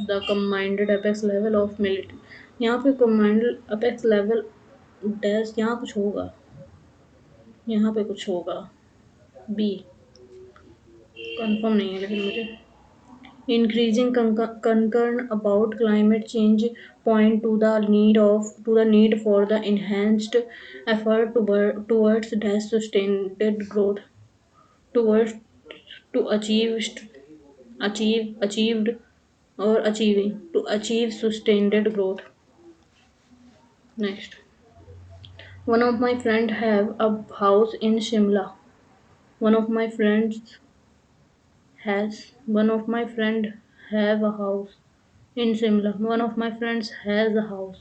the combined apex level of military. यहाँ पे combined apex level dash यहाँ पे कुछ होगा. B. कंफर्म नहीं है लेकिन मुझे. Increasing concern about climate change point to the need for the enhanced effort towards sustained growth towards to achieved or achieving to achieve sustained growth. Next, one of my friend have a house in Shimla. One of my friends one of my friend have a house in Shimla. One of my friends has a house.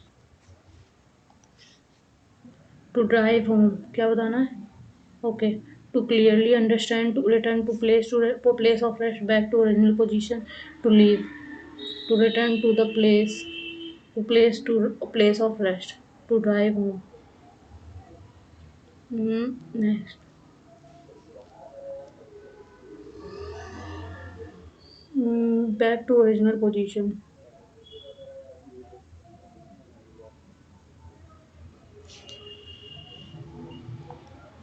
To drive home क्या बताना है? Okay. To clearly understand, to return to place of rest, back to original position, to leave, to return to the place of rest, to drive home. Next. Back to original position.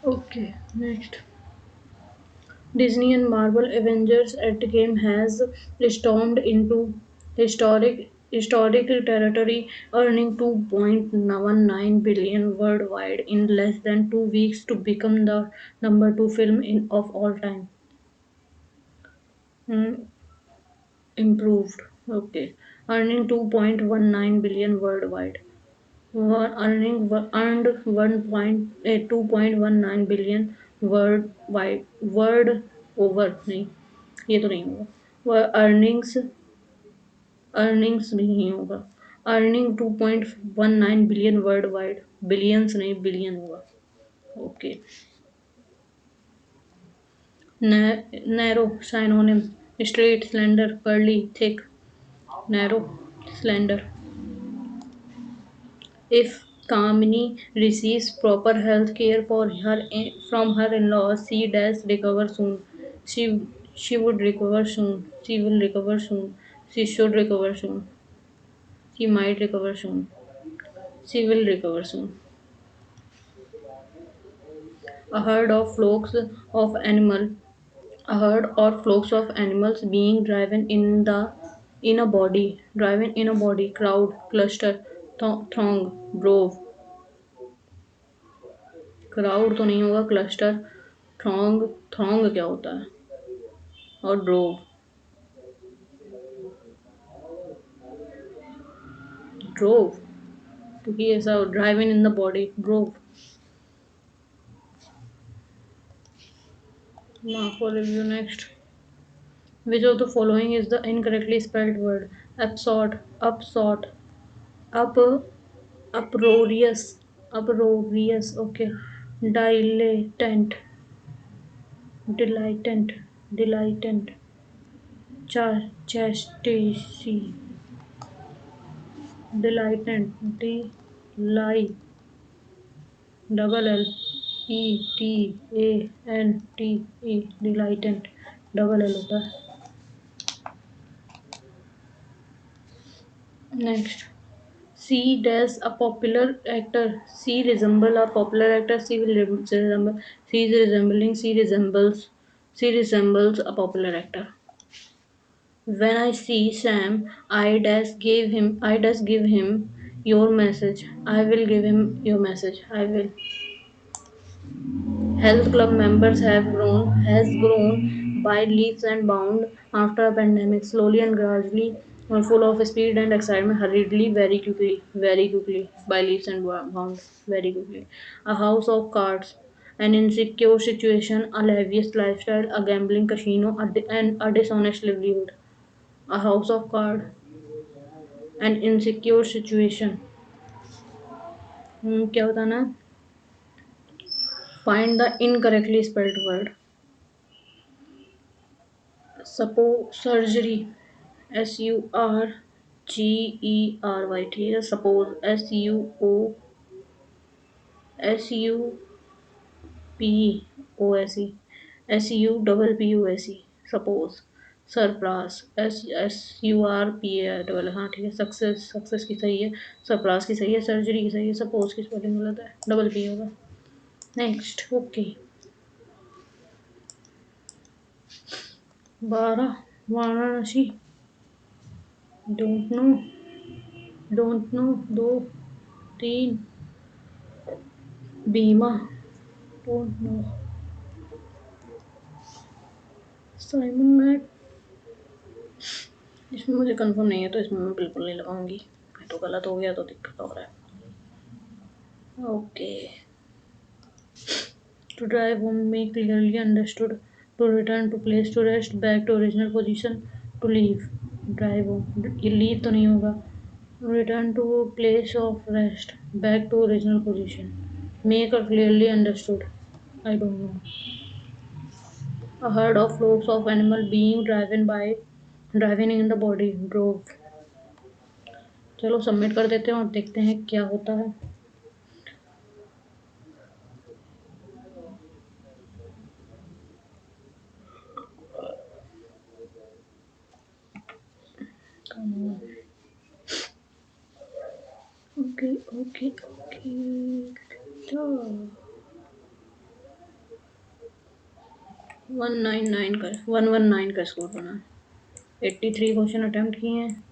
Okay, next. Disney and Marvel Avengers Endgame has stormed into historic territory, earning 2.19 billion worldwide in less than 2 weeks to become the number two film of all time. Mm, Improved. Okay, earning 2.19 billion worldwide. Earned 2.19 billion worldwide. World over नहीं, ये तो नहीं होगा. वह earnings नहीं होगा. Earning 2.19 billion world wide. Billions नहीं, billion होगा. Okay. Narrow synonym. Straight, slender, curly, thick. Narrow, slender. If Kamini receives proper health care from her in-laws, she does recover soon. She would recover soon. She will recover soon. She should recover soon. She might recover soon. She will recover soon. A herd of flocks of animal a herd or flocks of animals being driven in a body, crowd, cluster. Throng, drove, crowd तो नहीं होगा, cluster, throng, throng क्या होता है, और drove, drove, क्योंकि ऐसा driving in the body, drove. Mark for review next. Which of the following is the incorrectly spelled word? Absort, upsort, up, uproarious, uproarious. Okay. Dilatant, delightant, delightant. Chastity, delightant, delight, double L, E T A N T E, delightant, double L होता है. Next. C does a popular actor. C resemble a popular actor. C will resemble. C is resembling. C resembles. C resembles a popular actor. When I see Sam, I does give him your message. I will give him your message. I will. Health club members has grown by leaps and bounds after a pandemic, slowly and gradually, full of speed and excitement, hurriedly, very quickly, by leaps and bounds, very quickly. A house of cards, an insecure situation, a lavish lifestyle, a gambling casino, and a dishonest livelihood. A house of cards, an insecure situation. क्या बताना है? Find the incorrectly spelled word. Suppose surgery, SURGERY, ठीक है. Suppose SUPPOSE, SUPPOSE, suppose. सरप्रास, SURPA double, हाँ ठीक है. Success, success की सही है. सरप्रास की सही है. सर्जरी की सही है. सपोज की स्पेलिंग गलत है, डबल पी होगा. Next. Okay. 12 Varanasi, don't know, don't know. 2, 3 बीमा, डोंट नो. साइमन मैट, इसमें मुझे कंफर्म नहीं है तो इसमें मैं बिल्कुल नहीं लगाऊंगी. तो गलत हो गया तो दिक्कत हो रहा है. ओके. टू ड्राइव होम में clearly understood. To return to place to rest. Back to original position. To leave. Drive home, ये लीव तो नहीं होगा. Return to place of rest. Back to original position. Make और clearly understood, I don't know. A herd of flocks of animal being driving in the body, drove. चलो submit कर देते हैं और देखते हैं क्या होता है. Okay okay okay. तो 119 का स्कोर बना. 83 क्वेश्चन अटेम्प्ट किए हैं.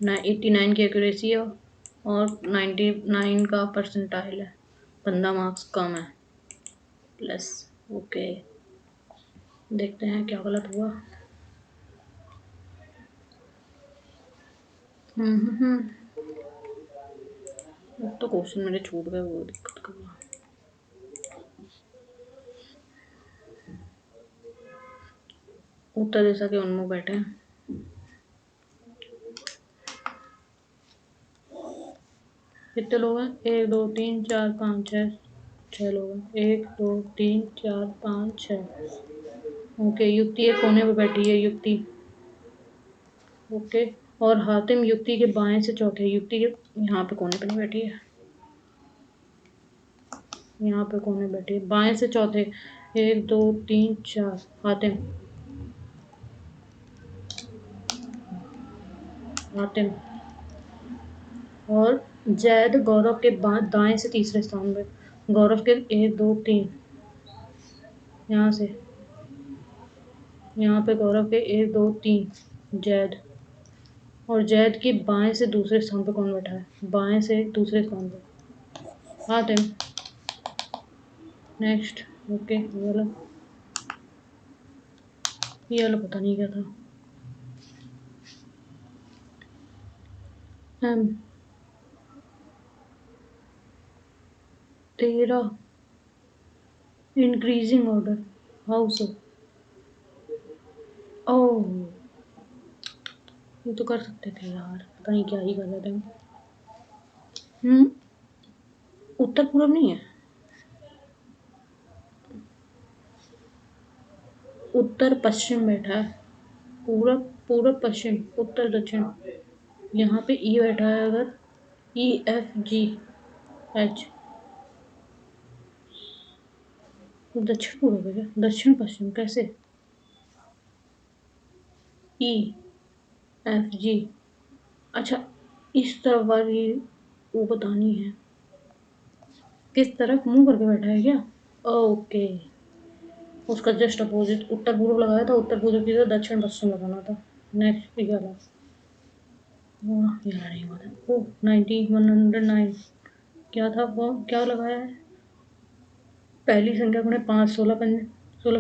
89 की एक्यूरेसी है और 99 का परसेंटाइल है. 15 मार्क्स कम है प्लस. ओके. देखते हैं क्या गलत हुआ. अब तो क्वेश्चन मेरे छूट गए, वो दिक्कत कर रहा. उत्तर जैसा कि उनमें बैठे हैं. कितने लोग हैं? 1 2 3 4 5 6, 6 लोग हैं. 1 2 3 4 5 6. ओके. युक्ति एक कोने पे बैठी है. युक्ति. ओके. और हातिम युक्ति के बाएं से चौथे. युक्ति के यहाँ पे कोने पे नहीं बैठी है, यहाँ पे कोने बैठी है. बाएं से चौथे. 1 2 3 4 हातिम. हातिम. और जैद गौरव के दाएं से तीसरे स्थान पे. गौरव के 1 2 3 यहाँ से. यहाँ पे गौरव के 1 2 3 जैद. और जैद के बाएं से दूसरे स्थान पे कौन बैठा है? बाएं से दूसरे स्थान पे। हाँ टाइम। नेक्स्ट। ओके ये वाला पता नहीं क्या था। M 13 increasing order. How so? Oh ये तो कर सकते थे यार, पता नहीं क्या ही कर रहे थे हम। उत्तर पूर्व नहीं है, उत्तर पश्चिम बैठा है। पूरब पूरब पश्चिम उत्तर दक्षिण। यहाँ पे ई बैठा है अगर, ई एफ जी एच, तो दक्षिण पूर्व है क्या? दक्षिण पश्चिम कैसे? ई एफ जी, अच्छा इस तरफ वाली वो बतानी है। किस तरफ मुंह करके बैठा है क्या? ओके, उसका जस्ट अपोजिट उत्तर पूर्व लगाया था, उत्तर पूर्व की जगह दक्षिण पश्चिम लगाना था। नेक्स्ट ये वाला यार नहीं पता। ओ 9109 क्या था वो, क्या लगाया है? पहली संख्या गुणे 5, 16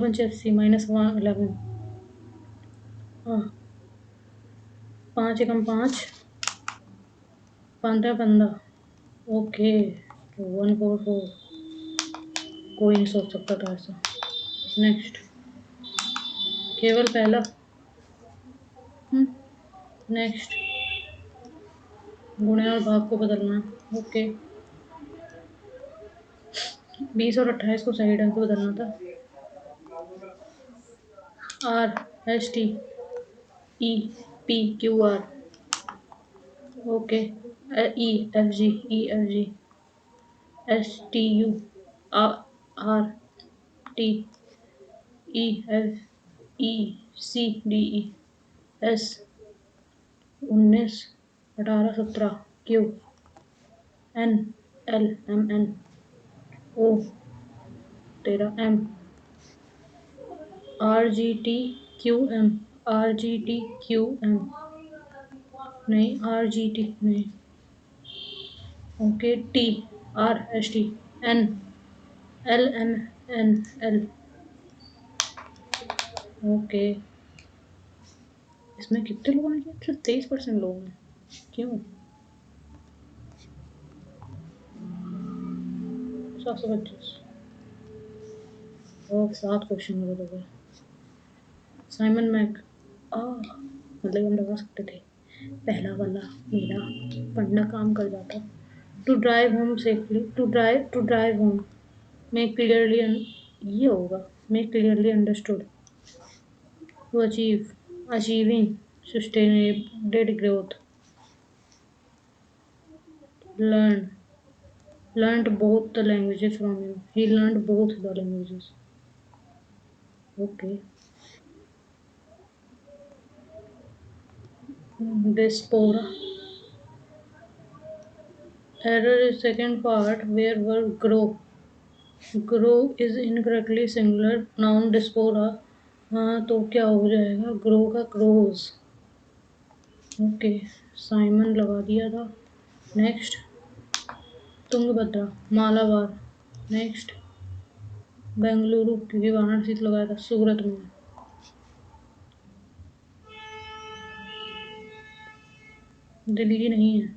पंचे 80 माइनस 11। हाँ 5 एकम 5, 15 ओके 144। कोई नहीं सोच सकता था ऐसा। नेक्स्ट केवल पहला। नेक्स्ट गुणे और भाग को बदलना है। ओके 20 और 28 को सही ढंग से बदलना था। R S T E P Q R okay E F G S T U R T E F E C D E S 19 18 17 Q N L M N O 13 M R G T Q M नहीं R G T नहीं। Okay T R S T N L M N L okay. इसमें कितने लोगों ने किया? सिर्फ 23% लोगों ने। क्यों? 725 और 7 क्वेश्चन मेरे हो गए। साइमन मैक मतलब हम लगा सकते थे पहला वाला मेरा पढ़ना काम कर जाता। To drive home safely, to drive home make clearly, ये होगा make clearly understood. To achieving sustainable growth. Learn learned both the languages from him. He learned both the languages. Okay. Diaspora. Error is second part where verb grow. Grow is incorrectly singular noun diaspora. हाँ तो क्या हो जाएगा? Grow का grows. Okay Simon लगा दिया था। Next Tungabhadra Malabar. Next Bengaluru क्योंकि वाराणसी लगाया था। सूरत में दिल्ली नहीं है,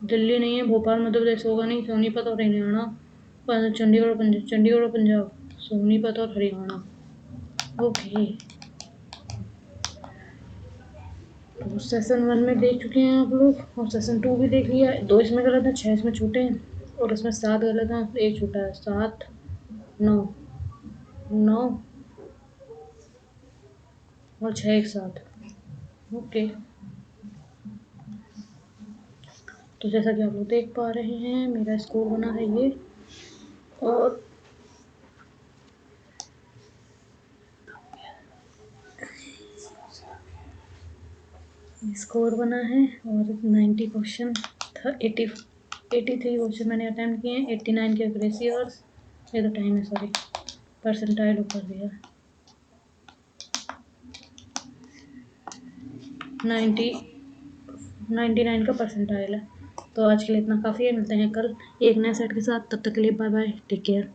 दिल्ली नहीं है, भोपाल मध्य प्रदेश होगा नहीं, सोनीपत और हरियाणा, चंडीगढ़ और पंजाब, सोनीपत और हरियाणा। ओके तो सेशन 1 में देख चुके हैं आप लोग और सेशन 2 भी देख लिया। 2 इसमें गलत है, 6 इसमें छूटे हैं और इसमें 7 गलत हैं, 1 छूटा है। 7 9 9 और 6 एक साथ। ओके तो जैसा कि आप लोग देख पा रहे हैं मेरा स्कोर बना है ये, और स्कोर बना है और 90 क्वेश्चन था। 83 क्वेश्चन मैंने अटेम्प्ट किए हैं। 89 की एक्यूरेसी और ये तो टाइम है सॉरी परसेंटाइल ऊपर दिया। 90 99 का परसेंटाइल है। तो आज के लिए इतना काफ़ी है, मिलते हैं कल एक नए सेट के साथ, तब तक के लिए बाय बाय, टेक केयर।